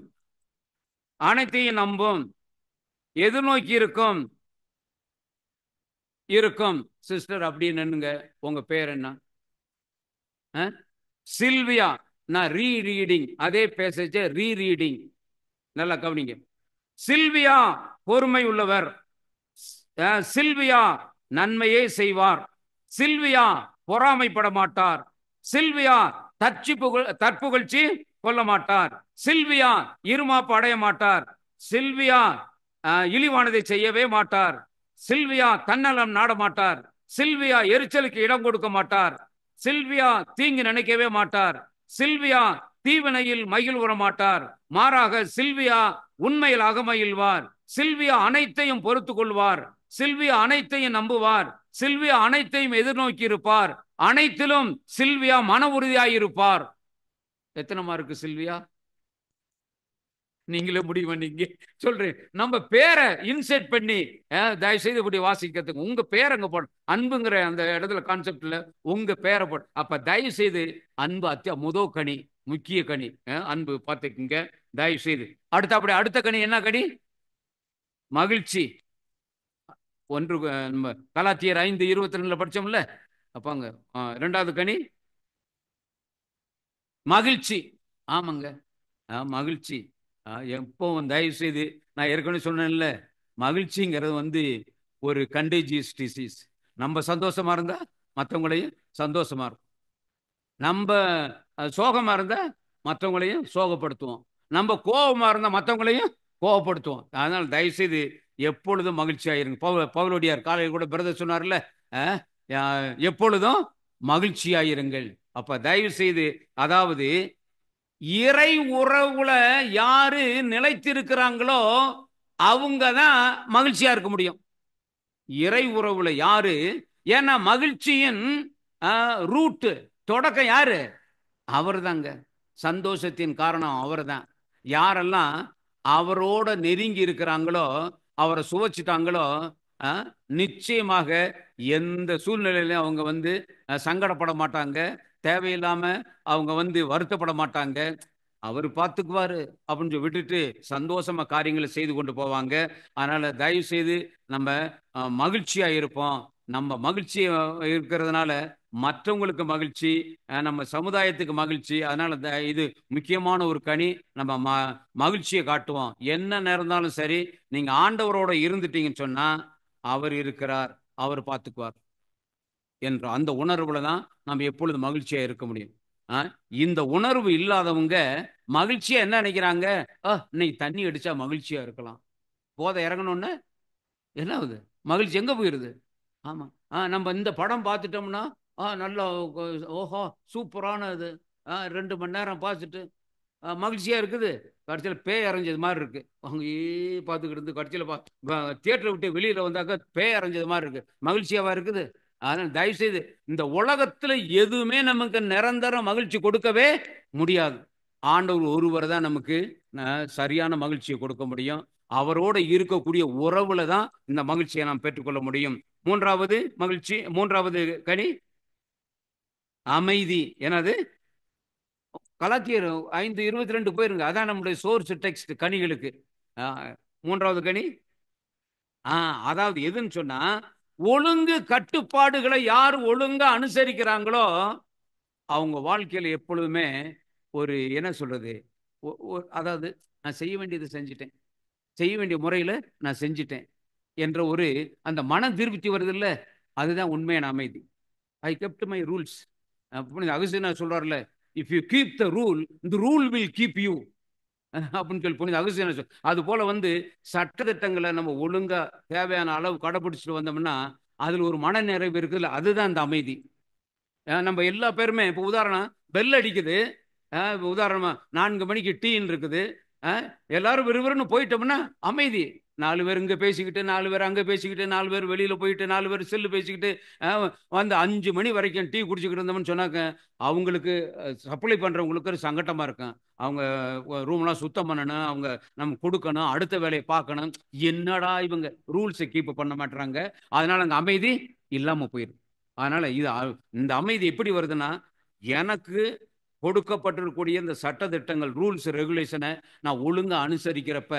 அனைத்தையும் நம்பும், எதிர்நோக்கி இருக்கும். இருக்கும். சிஸ்டர் அப்படின்னு உங்க பேர் என்ன? சில்வியா. நான் ரீரீடிங், அதே பேசேஜ் ரீரீடிங். நல்லா கவனிங்க. சில்வியா பொறுமை உள்ளவர், சில்வியா நன்மையே செய்வார், சில்வியா பொறாமைப்பட மாட்டார், சில்வியா தற்புகழ்ச்சி கொள்ள மாட்டார், சில்வியா இருமாப்பு அடைய மாட்டார், சில்வியா இழிவானதை செய்யவே மாட்டார், சில்வியா தன்னலம் நாட மாட்டார், சில்வியா எரிச்சலுக்கு இடம் கொடுக்க மாட்டார், சில்வியா தீங்கு நினைக்கவே மாட்டார், சில்வியா தீவினையில் மகிழ் உற மாட்டார், மாறாக சில்வியா உண்மையில் அகமகிழ்வார், சில்வியா அனைத்தையும் பொறுத்து கொள்வார், சில்வியா அனைத்தையும் நம்புவார், சில்வியா அனைத்தையும் எதிர்நோக்கி இருப்பார், அனைத்திலும் சில்வியா மன உறுதியாயிருப்பார். எத்தனை மார்க்கு சில்வியா? நீங்களே முடிவு பண்ணீங்க. சொல்றேன், நம்ம பேரை இன்செர்ட் பண்ணி தயவு செய்து இப்படி வாசிக்கிறதுக்கு உங்க பேர் அங்க போட, அன்புங்கிற அந்த இடத்துல கான்செப்ட்ல உங்க பேரை போட. அப்ப தயவு செய்து அன்பு முதல் கனி, முக்கிய கனி, அன்பு பார்த்துக்குங்க தயவு செய்து. அடுத்த கனி என்ன கனி? மகிழ்ச்சி. ஒன்று நம்ம கலாத்தியர் 5:22 படிச்சோம்ல, அப்பாங்க. இரண்டாவது கனி மகிழ்ச்சி. ஆமாங்க, மகிழ்ச்சி. எப்பவும் தயவு செய்து, நான் ஏற்கனவே சொன்னேன்ல, மகிழ்ச்சிங்கிறது ஒரு கண்டேஜியஸ் டிசீஸ். நம்ம சந்தோஷமா இருந்தா மற்றவங்களையும் சந்தோஷமா இருக்கும், நம்ம சோகமா இருந்தா மற்றவங்களையும் சோகப்படுத்துவோம், நம்ம கோபமா இருந்தா மற்றவங்களையும் கோபப்படுத்துவோம். அதனால தயவு செய்து எப்பொழுதும் மகிழ்ச்சியா இருங்க. பவுலடியார் காலையில் கூட பிரதர் சொன்னார்ல, எப்பொழுதும் மகிழ்ச்சியாயிருங்கள். அப்ப தயவு செய்து, அதாவது இறை உறவுல யாரு நிலைத்திருக்கிறாங்களோ அவங்க தான் மகிழ்ச்சியா இருக்க முடியும். இறை உறவுல யாரு, ஏன்னா மகிழ்ச்சியின் ரூட், தொடக்கம் யாரு? அவர் தாங்க. சந்தோஷத்தின் காரணம் அவர் தான். யாரெல்லாம் அவரோட நெருங்கி இருக்கிறாங்களோ, அவரை சுவைச்சிட்டாங்களோ, நிச்சயமாக எந்த சூழ்நிலையிலும் அவங்க சங்கடப்பட மாட்டாங்க, தேவையில்லாம அவங்க வருத்தப்பட மாட்டாங்க. அவர் பார்த்துக்குவாரு அப்படின்னு சொல்லி விட்டுட்டு சந்தோஷமா காரியங்களை செய்து கொண்டு போவாங்க. அதனால தயவு செய்து நம்ம மகிழ்ச்சியா இருப்போம். நம்ம மகிழ்ச்சியா இருக்கிறதுனால மற்றவங்களுக்கு மகிழ்ச்சி, நம்ம சமுதாயத்துக்கு மகிழ்ச்சி. அதனால இது முக்கியமான ஒரு கனி. நம்ம மகிழ்ச்சியை காட்டுவோம். என்ன நேர்ந்தாலும் சரி, நீங்க ஆண்டவரோட இருந்துட்டீங்கன்னு சொன்னா அவர் இருக்கிறார், அவர் பார்த்துக்குவார் என்ற அந்த உணர்வுல தான் நம்ம எப்பொழுது மகிழ்ச்சியா இருக்க முடியும். இந்த உணர்வு இல்லாதவங்க மகிழ்ச்சியா என்ன நினைக்கிறாங்க? இன்னைக்கு தண்ணி அடிச்சா மகிழ்ச்சியா இருக்கலாம். போதை இறங்கணும்னு என்ன ஆகுது? மகிழ்ச்சி எங்க போயிருது? ஆமா, நம்ம இந்த படம் பார்த்துட்டோம்னா நல்லா, ஓஹோ சூப்பரான இது, 2 மணி நேரம் பார்த்துட்டு மகிழ்ச்சியா இருக்குது. கடைசியில் பேய் அரைஞ்சது மாதிரி இருக்கு. அங்கேயே பார்த்துக்கிட்டு இருந்து கடைசியில் தியேட்டரை விட்டு வெளியில வந்தாக்க பேய் அரைஞ்சது மாதிரி இருக்கு. மகிழ்ச்சியாவா இருக்குது? அதனால தயவு செய்து, இந்த உலகத்துல எதுவுமே நமக்கு நிரந்தர மகிழ்ச்சி கொடுக்கவே முடியாது. ஆண்டவர் ஒருவர் தான் நமக்கு சரியான மகிழ்ச்சியை கொடுக்க முடியும். அவரோட இருக்கக்கூடிய உறவுல தான் இந்த மகிழ்ச்சியை நாம் பெற்றுக்கொள்ள முடியும். மூன்றாவது மகிழ்ச்சி, மூன்றாவது கனி அமைதி. என்னது? கலாத்தியர் 5:22 போயிருங்க. அதான் நம்முடைய சோர்ஸ் டெக்ஸ்ட் கனிகளுக்கு. மூன்றாவது கனி அதாவது எதுன்னு சொன்னா, ஒழுங்கு கட்டுப்பாடுகளை யார் ஒழுங்கா அனுசரிக்கிறாங்களோ அவங்க வாழ்க்கையில எப்பொழுதுமே ஒரு என்ன சொல்றது, அதாவது நான் செய்ய வேண்டியது செஞ்சிட்டேன், செய்ய வேண்டிய முறையில நான் செஞ்சிட்டேன் என்ற ஒரு அந்த மன திருப்தி வருது இல்ல, அதுதான் உண்மையான அமைதி. I kept my rules. Augustine சொல்றாருல, if you keep the rule, the rule will keep you அப்படின்னு சொல்லி புனித அகஸ்டின். அது போல சட்டத்திட்டங்களை நம்ம ஒழுங்கா தேவையான அளவு கடைபிடிச்சிட்டு வந்தோம்னா அதுல ஒரு மன நிறைவு இருக்குல்ல, அதுதான் அந்த அமைதி. நம்ம எல்லா பேருமே இப்போ உதாரணம், பெல் அடிக்குது, உதாரணமா 4 மணிக்கு டீன்னு இருக்குது, எல்லாரும் விறுவிறுன்னு போயிட்டோம்னா அமைதி. 4 பேர் இங்க பேசிக்கிட்டு, 4 பேர் அங்க பேசிக்கிட்டு, 4 பேர் வெளியில போயிட்டு, 4 பேர் செல்லு பேசிக்கிட்டு, வந்து 5 மணி வரைக்கும் டீ குடிச்சுக்கிட்டு இருந்தோம்னு சொன்னாக்க, அவங்களுக்கு சப்ளை பண்றவங்களுக்கு ஒரு சங்கட்டமா இருக்கும். அவங்க ரூம்லாம் சுத்தம் பண்ணணும், அவங்க நம்ம கொடுக்கணும், அடுத்த வேலையை பார்க்கணும். என்னடா இவங்க ரூல்ஸை கீப் பண்ண மாட்டாங்க. அதனால அங்க அமைதி இல்லாம போயிடும். அதனால இந்த அமைதி எப்படி வருதுன்னா, எனக்கு கொடுக்கப்பட்டிருக்கக்கூடிய இந்த சட்ட திட்டங்கள், ரூல்ஸ் ரெகுலேஷனை நான் ஒழுங்கா அனுசரிக்கிறப்ப,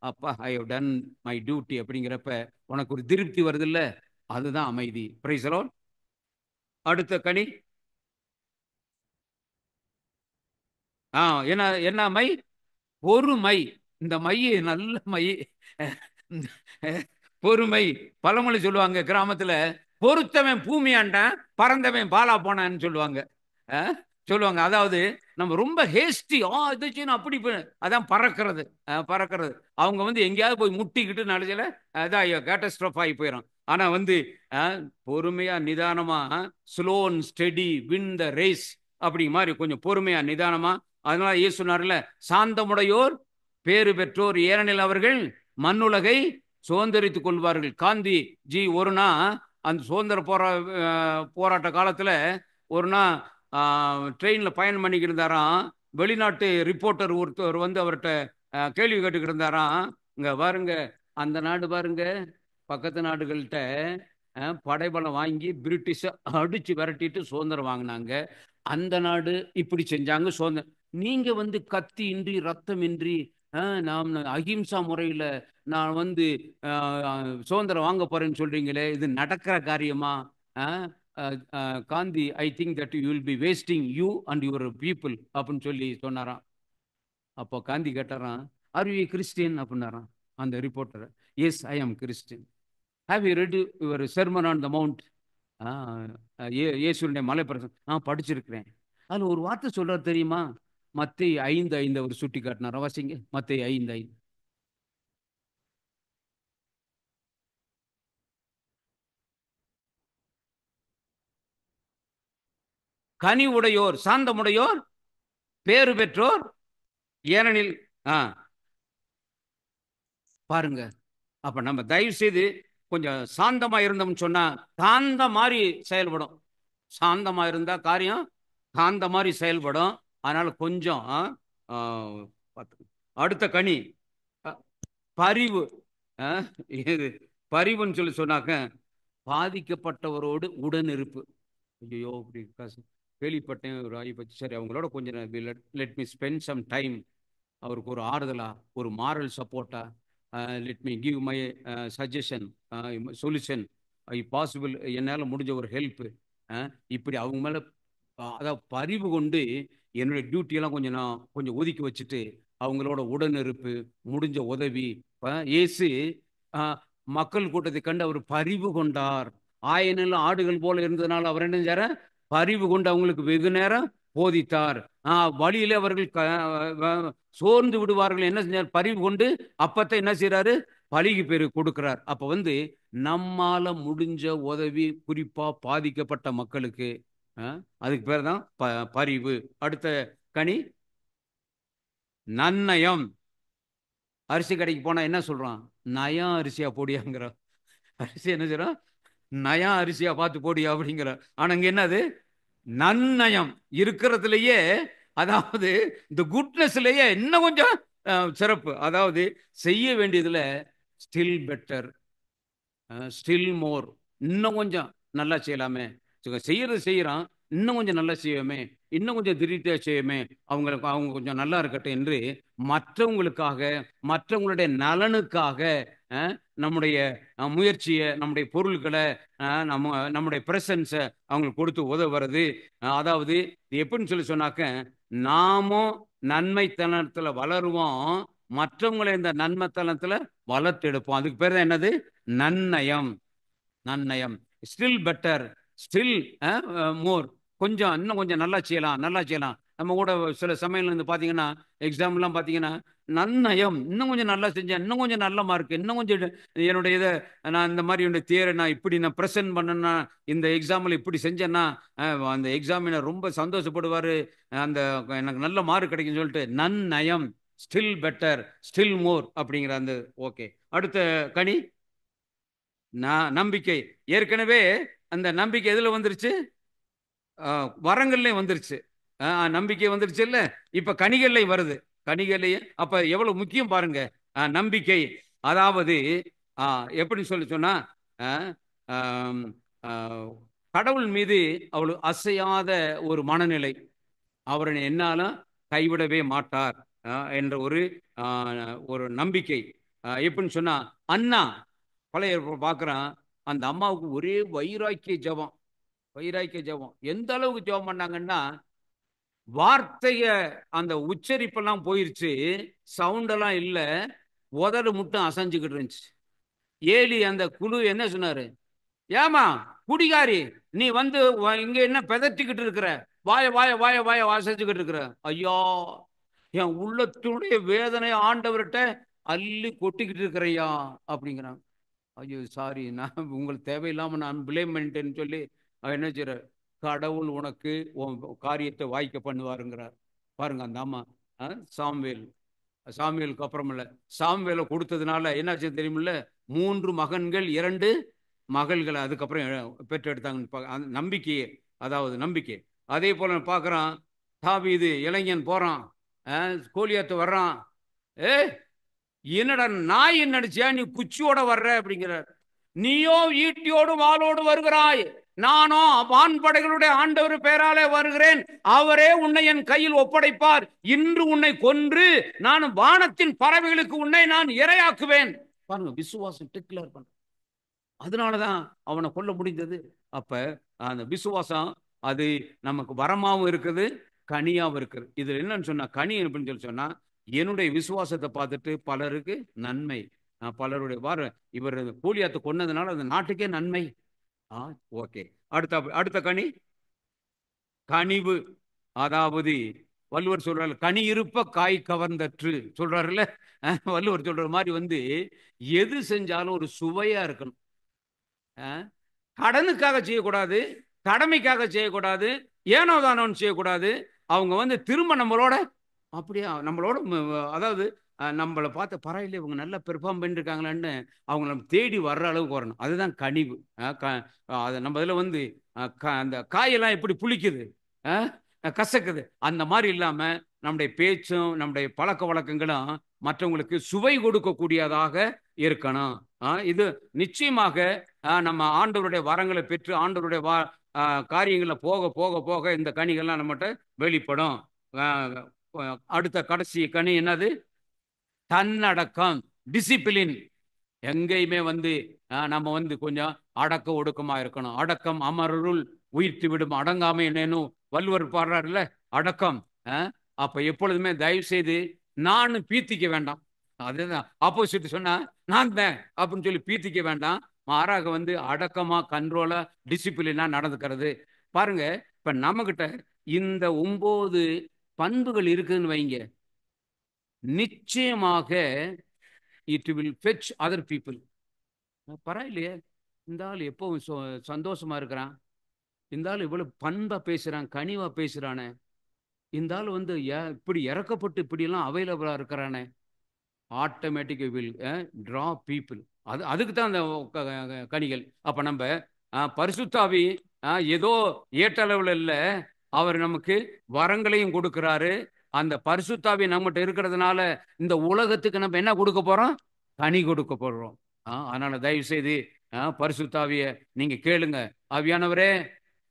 அப்பா I have done my duty அப்படிங்கிறப்ப உனக்கு ஒரு திருப்தி வருது இல்ல, அதுதான் அமைதி. Praise the lord. அடுத்த கனி. என்ன என்ன மை? பொறுமை. இந்த மை நல்ல மை. பொறுமை. பழமொழி சொல்லுவாங்க கிராமத்துல, பொறுத்தவன் பூமியாண்டான், பறந்தவன் பாலா போனான்னு சொல்லுவாங்க. சொல்லுவாங்க. அதாவது நம்ம ரொம்ப ஹேஸ்டி, இதுச்சுன்னு அப்படி அதான் பறக்கிறது. பறக்கிறது. அவங்க வந்து எங்கேயாவது போய் முட்டிக்கிட்டு நாளையில அதான் கேட்டஸ்ட்ரோஃப் ஆகி போயிடும். ஆனா வந்து பொறுமையா நிதானமா, slow and steady win the race அப்படி மாதிரி கொஞ்சம் பொறுமையா நிதானமா. அதனால இயேசு சொன்னார்ல, சாந்தமுடையோர் பேறு பெற்றோர், ஏனெனில் அவர்கள் மண்ணுலகை சுதந்திரித்துக் கொள்வார்கள். காந்தி ஜி ஒரு நாள் அந்த சுதந்திர போராட்ட காலத்துல ஒரு நாள் ட்ரெயின்ல பயணம் பண்ணிக்கிட்டு இருந்தாராம். வெளிநாட்டு ரிப்போர்ட்டர் ஒருத்தர் வந்து அவர்கிட்ட கேள்வி கேட்டுக்கிட்டு இருந்தாராம். இங்க பாருங்க, அந்த நாடு பாருங்க, பக்கத்து நாடுகள்கிட்ட படைபலம் வாங்கி பிரிட்டிஷ அடிச்சு விரட்டிட்டு சுதந்திரம் வாங்கினாங்க. அந்த நாடு இப்படி செஞ்சாங்க சுதந்திரம். நீங்க வந்து கத்தி இன்றி ரத்தம் இன்றி நாம் அகிம்சா முறையில நான் வந்து சுதந்திரம் வாங்க போறேன்னு சொல்றீங்களே, இது நடக்கிற காரியமா? Gandhi, I think that you will be wasting you and your people அப்படின்னு சொல்லி சொன்னாராம். அப்போ காந்தி கேட்டாராம், ஆர் யூ கிறிஸ்டியன் அப்படின்னாராம் அந்த ரிப்போர்ட்டர். எஸ், ஐ ஆம் Christian. Have you red your sermon on the mount? இயேசுடைய மலை பிரசங்கம் படிச்சிருக்கிறேன். அதுல ஒரு வார்த்தை சொல்றாரு தெரியுமா? மத்தேயு 5:5 அவர் சுட்டி காட்டினார். வாசிங்க, மத்தேயு 5:5. கனி உடையோர், சாந்தமுடையோர் பேறு பெற்றோர், ஏனெனில் பாருங்க. அப்ப நம்ம தயவு செய்து கொஞ்சம் சாந்தமா இருந்தோம்னு சொன்னா காந்த மாதிரி செயல்படும். சாந்தமா இருந்தா காரியம் காந்த மாதிரி செயல்படும். அதனால கொஞ்சம் அடுத்த கனி பரிவு. இது பரிவுன்னு சொல்லி சொன்னாக்க, பாதிக்கப்பட்டவரோடு உடனிருப்பு. ஐயோ இப்படி கேள்விப்பட்டேன் ஒரு ஆய் பற்றி. சரி, அவங்களோட கொஞ்சம் let me spend some time. அவருக்கு ஒரு ஆறுதலா, ஒரு மாரல் சப்போர்ட்டா, let me give my suggestion, solution, possible, என்னால் முடிஞ்ச ஒரு ஹெல்ப். இப்படி அவங்க மேலே அதாவது பரிவு கொண்டு என்னுடைய டியூட்டியெல்லாம் கொஞ்சம் நான் கொஞ்சம் ஒதுக்கி வச்சுட்டு அவங்களோட உடனிருப்பு, முடிஞ்ச உதவி. இயேசு மக்கள் கூட்டத்தை கண்டு அவர் பரிவு கொண்டார். ஆயனில் ஆடுகள் போல இருந்ததுனால அவர் என்ன செஞ்சார? பரிவு கொண்டு அவங்களுக்கு வெகு நேரம் போதித்தார். வழியிலே அவர்கள் சோர்ந்து விடுவார்கள். என்ன செஞ்சார்? பரிவு கொண்டு அப்பத்தை என்ன செய்யறாரு? பலிக்கு பேரு கொடுக்கிறார். அப்ப வந்து நம்மால முடிஞ்ச உதவி, குறிப்பா பாதிக்கப்பட்ட மக்களுக்கு, அதுக்கு பேர் தான் பரிவு. அடுத்த கனி நன்னயம். அரிசி கடைக்கு போனா என்ன சொல்றான்? நயம் அரிசியா போடியாங்கிற. அரிசி என்ன செய்யறான்? நயம் அரிசியா பார்த்து போடியா அப்படிங்கிற. ஆனா இங்க என்னது? நன்னயம் இருக்கிறதுலயே, அதாவது இந்த குட்னஸ்லயே இன்னும் கொஞ்சம் சிறப்பு. அதாவது செய்ய வேண்டியதுல ஸ்டில் பெட்டர், ஸ்டில் மோர், இன்னும் கொஞ்சம் நல்லா செய்யலாமே, செய்யறது செய்யறான், இன்னும் கொஞ்சம் நல்லா செய்வோமே, இன்னும் கொஞ்சம் திருப்தியா செய்யுமே, அவங்க கொஞ்சம் நல்லா இருக்கட்டும் என்று மற்றவங்களுக்காக, மற்றவங்களுடைய நலனுக்காக நம்முடைய முயற்சியை, நம்முடைய பொருட்களை, நம்முடைய பிரசன்ஸை அவங்களுக்கு கொடுத்து உதவுறது. அதாவது எப்படின்னு சொல்லி சொன்னாக்க, நாமும் நன்மைத்தனத்துல வளருவோம், மற்றவங்களை இந்த நன்மைத்தனத்துல வளர்த்தெடுப்போம். அதுக்கு பேர் தான் என்னது? நன்னயம். நன்னயம். Still better, still more. கொஞ்சம் இன்னும் கொஞ்சம் நல்லா செய்யலாம், நல்லா செய்யலாம். நம்ம கூட சில சமயம் இருந்து பார்த்தீங்கன்னா, எக்ஸாம்லாம் பார்த்தீங்கன்னா, நன்னயம், இன்னும் கொஞ்சம் நல்லா செஞ்சேன், இன்னும் கொஞ்சம் நல்ல மார்க், இன்னும் கொஞ்சம் என்னுடைய இதை நான் இந்த மாதிரி என்னுடைய தியரை நான் இப்படி நான் ப்ரெசென்ட் பண்ணேன்னா, இந்த எக்ஸாமில் இப்படி செஞ்சேன்னா அந்த எக்ஸாமினர் ரொம்ப சந்தோஷப்படுவார், அந்த எனக்கு நல்ல மார்க் கிடைக்குன்னு சொல்லிட்டு நன்னயம், ஸ்டில் பெட்டர், ஸ்டில் மோர் அப்படிங்கிற அந்த. ஓகே, அடுத்த கனி நம்பிக்கை. ஏற்கனவே அந்த நம்பிக்கை எதுல வந்துருச்சு? வரங்கள்லையும் வந்துருச்சு. நம்பிக்கை வந்துருச்சு இல்ல, இப்ப கனிகள்லையும் வருது. கனிகள்லையும் அப்ப எவ்வளவு முக்கியம் பாருங்க நம்பிக்கை. அதாவது எப்படி சொன்னா கடவுள் மீது அவ்வளவு அசையாத ஒரு மனநிலை. அவரை என்னாலும் கைவிடவே மாட்டார் என்ற ஒரு நம்பிக்கை. எப்படின்னு சொன்னா அண்ணா பழைய பார்க்குறான், அந்த அம்மாவுக்கு ஒரே வைராக்கிய ஜபம். வைராக்கிய ஜபம் எந்த அளவுக்கு ஜபம் பண்ணாங்கன்னா, வார்த்தைய அந்த உச்சரிப்பெல்லாம் போயிருச்சு, சவுண்டெல்லாம் இல்லை, உதடு மட்டும் அசைஞ்சுக்கிட்டு இருந்துச்சு. ஏலி அந்த குழு என்ன சொன்னாரு? ஏமா குடிகாரி, நீ வந்து இங்க என்ன பெதட்டிக்கிட்டு இருக்கிற? வாய வாய வாய வாய வாசிச்சுக்கிட்டு இருக்கிற. ஐயா, என் உள்ளத்தினுடைய வேதனை ஆண்டவர்கிட்ட அள்ளி கொட்டிக்கிட்டு இருக்கிறையா அப்படிங்கிறான். ஐயோ சாரி, நான் உங்களுக்கு தேவையில்லாம நான் பிளேம் பண்ணிட்டேன்னு சொல்லி என்ன செய்யற, கடவுள் உனக்கு உன் காரியத்தை வாய்க்க பண்ணுவாருங்கிறார். பாருங்க அந்த அம்மா சாம்வேல், சாமுவேலுக்கு அப்புறமில்ல, சாமுவேலை கொடுத்ததுனால என்னாச்சு தெரியுமில்ல, 3 மகன்கள் 2 மகள்களை அதுக்கப்புறம் பெற்றெடுத்தாங்க. நம்பிக்கையே, அதாவது நம்பிக்கை. அதே போல பார்க்குறான், தாவீது இளைஞன் போறான், கோலியாத்து வர்றான். என்னடா நாய் நடிச்சியா, நீ குச்சியோட வர்ற அப்படிங்கிறார். நீயோ ஈட்டியோடு வாளோடு வருகிறாய், நானோ வான்படைகளுடைய ஆண்டவர் பேராலே வருகிறேன், அவரே உன்னை என் கையில் ஒப்படைப்பார், இன்று உன்னை கொன்று நான் வானத்தின் பறவைகளுக்கு உன்னை நான் இரையாக்குவேன். பாருங்க, விசுவாசம் டிக்ளேர் பண்ண, அதனாலதான் அவனை கொல்ல முடிந்தது. அப்ப அந்த விசுவாசம் அது நமக்கு வரமாவும் இருக்குது, கனியாவும் இருக்குது. இதுல என்னன்னு சொன்னா, கனி அப்படின்னு சொல்லி சொன்னா, என்னுடைய விசுவாசத்தை பார்த்துட்டு பலருக்கு நன்மை, பலருடைய இவர் கோலியாத்தை கொன்னதுனால அந்த நாட்டுக்கே நன்மை. ஓகே, அடுத்த கனி கனிவு. அதாவது வள்ளுவர் சொல்றாரு, கனி இருப்ப காய் கவர்ந்தற்று சொல்றாருல்ல, வள்ளுவர் சொல்ற மாதிரி எது செஞ்சாலும் ஒரு சுவையா இருக்கணும். கடனுக்காக செய்யக்கூடாது, கடமைக்காக செய்யக்கூடாது, ஏனோ தானோன்னு செய்யக்கூடாது. அவங்க திரும்ப நம்மளோட அப்படியே நம்மளோட, அதாவது நம்மளை பார்த்து பரவாயில்லை, இவங்க நல்லா பெர்ஃபார்ம் பண்ணிருக்காங்களான்னு அவங்க நம்ம தேடி வர்ற அளவுக்கு வரணும். அதுதான் கனிவு. அது நம்ம இதில் அந்த காயெல்லாம் எப்படி புளிக்குது, கசக்குது, அந்த மாதிரி இல்லாம நம்முடைய பேச்சும் நம்முடைய பழக்க வழக்கங்களும் மற்றவங்களுக்கு சுவை கொடுக்கக்கூடியதாக இருக்கணும். இது நிச்சயமாக நம்ம ஆண்டவருடைய வரங்களை பெற்று ஆண்டவருடைய காரியங்களை போக போக போக இந்த கனிகள்லாம் நம்மகிட்ட வெளிப்படும். அடுத்த கடைசி கனி என்னது? தன்னடக்கம், டிசிப்ளின். எங்கேயுமே நம்ம கொஞ்சம் அடக்க ஒடுக்கமா இருக்கணும். அடக்கம் அமரருள் உயிர்த்து விடும் அடங்காமை என்னன்னு வள்ளுவர் பாடுறாருல்ல, அடக்கம். அப்ப எப்பொழுதுமே தயவு செய்து நான் பீத்திக்க வேண்டாம். அதுதான் ஆப்போசிட் சொன்னா, நான் தான் அப்படின்னு சொல்லி பீத்திக்க வேண்டாம். மாறாக அடக்கமா, கண்ட்ரோலா, டிசிப்ளினா நடந்துக்கிறது. பாருங்க, இப்ப நம்ம கிட்ட இந்த 9 பண்புகள் இருக்குன்னு வைங்க, நிச்சயமாக it will fetch other people. பரவாயில்லையே, இந்த ஆள் எப்பவும் சந்தோஷமா இருக்கிறான், இந்த ஆள் இவ்வளவு பண்பா பேசுறான், கனிவா பேசுறானே, இந்த ஆள் இப்படி இறக்கப்பட்டு இப்படி எல்லாம் அவைலபிளா இருக்கிறானே, ஆட்டோமேட்டிக் வில் டிரா பீப்புள். அதுக்கு தான் அந்த கனிகள். அப்ப நம்ம பரிசுத்தாவி ஏதோ ஏற்றளவில் இல்லை, அவர் நமக்கு வரங்களையும் கொடுக்கிறாரு. அந்த பரிசுத்தாவி நம்மகிட்ட இருக்கிறதுனால இந்த உலகத்துக்கு நம்ம என்ன கொடுக்க போறோம்? கனி கொடுக்க போறோம். அதனால தயவு செய்து பரிசுத்தாவிய நீங்க கேளுங்க, ஆவியானவரே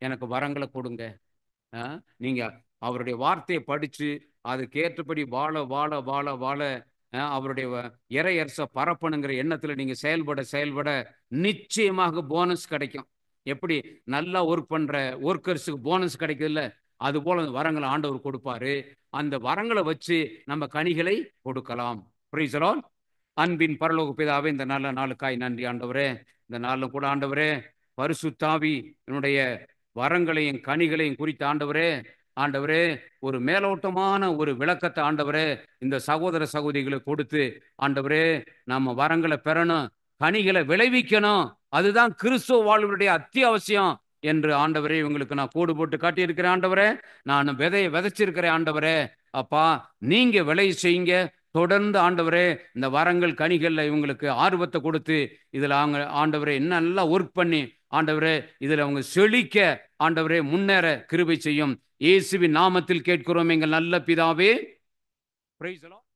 எனக்கு வரங்களை கொடுங்க. நீங்க அவருடைய வார்த்தையை படிச்சு அதுக்கேற்றபடி வாழ வாழ வாழ வாழ அவருடைய இறையரச பரப்பணுங்கிற எண்ணத்துல நீங்க செயல்பட நிச்சயமாக போனஸ் கிடைக்கும். எப்படி நல்லா ஒர்க் பண்ற ஒர்க்கர்ஸுக்கு போனஸ் கிடைக்குதுல்ல, அது போல வரங்களை ஆண்டவர் கொடுப்பாரு. அந்த வரங்களை வச்சு நம்ம கனிகளை கொடுக்கலாம். Price the Lord. அன்பின் பரலோக பிதாவே, இந்த நல்ல நாளுக்காய் நன்றி ஆண்டவரே. இந்த நாளும் கூட ஆண்டவரே, பரிசுத்தாவி என்னுடைய வரங்களையும் கனிகளையும் குறித்த ஆண்டவரே ஒரு மேலோட்டமான ஒரு விளக்கத்தை ஆண்டவரே இந்த சகோதர சகோதரிகளுக்கு கொடுத்து ஆண்டவரே, நம்ம வரங்களை பெறணும், கனிகளை விளைவிக்கணும், அதுதான் கிறிஸ்துவ வாழ்வுடைய அத்தியாவசியம் என்று ஆண்டவரே இவங்களுக்கு நான் கோடு போட்டு காட்டியிருக்கிறேன். ஆண்டவரே, நான் விதையை விதைச்சிருக்கிறேன். ஆண்டவரே அப்பா, நீங்க விளைய செய்யுங்க, தொடர்ந்து ஆண்டவரே இந்த வரங்கள் கனிகள்ல இவங்களுக்கு ஆர்வத்தை கொடுத்து இதுல அவங்க ஆண்டவரே இன்னும் நல்லா ஒர்க் பண்ணி ஆண்டவரே இதுல அவங்க செழிக்க ஆண்டவரே முன்னேற கிருபை செய்யும். இயேசுவின் நாமத்தில் கேட்கிறோம் எங்கள் நல்ல பிதாவே. Price the Lord.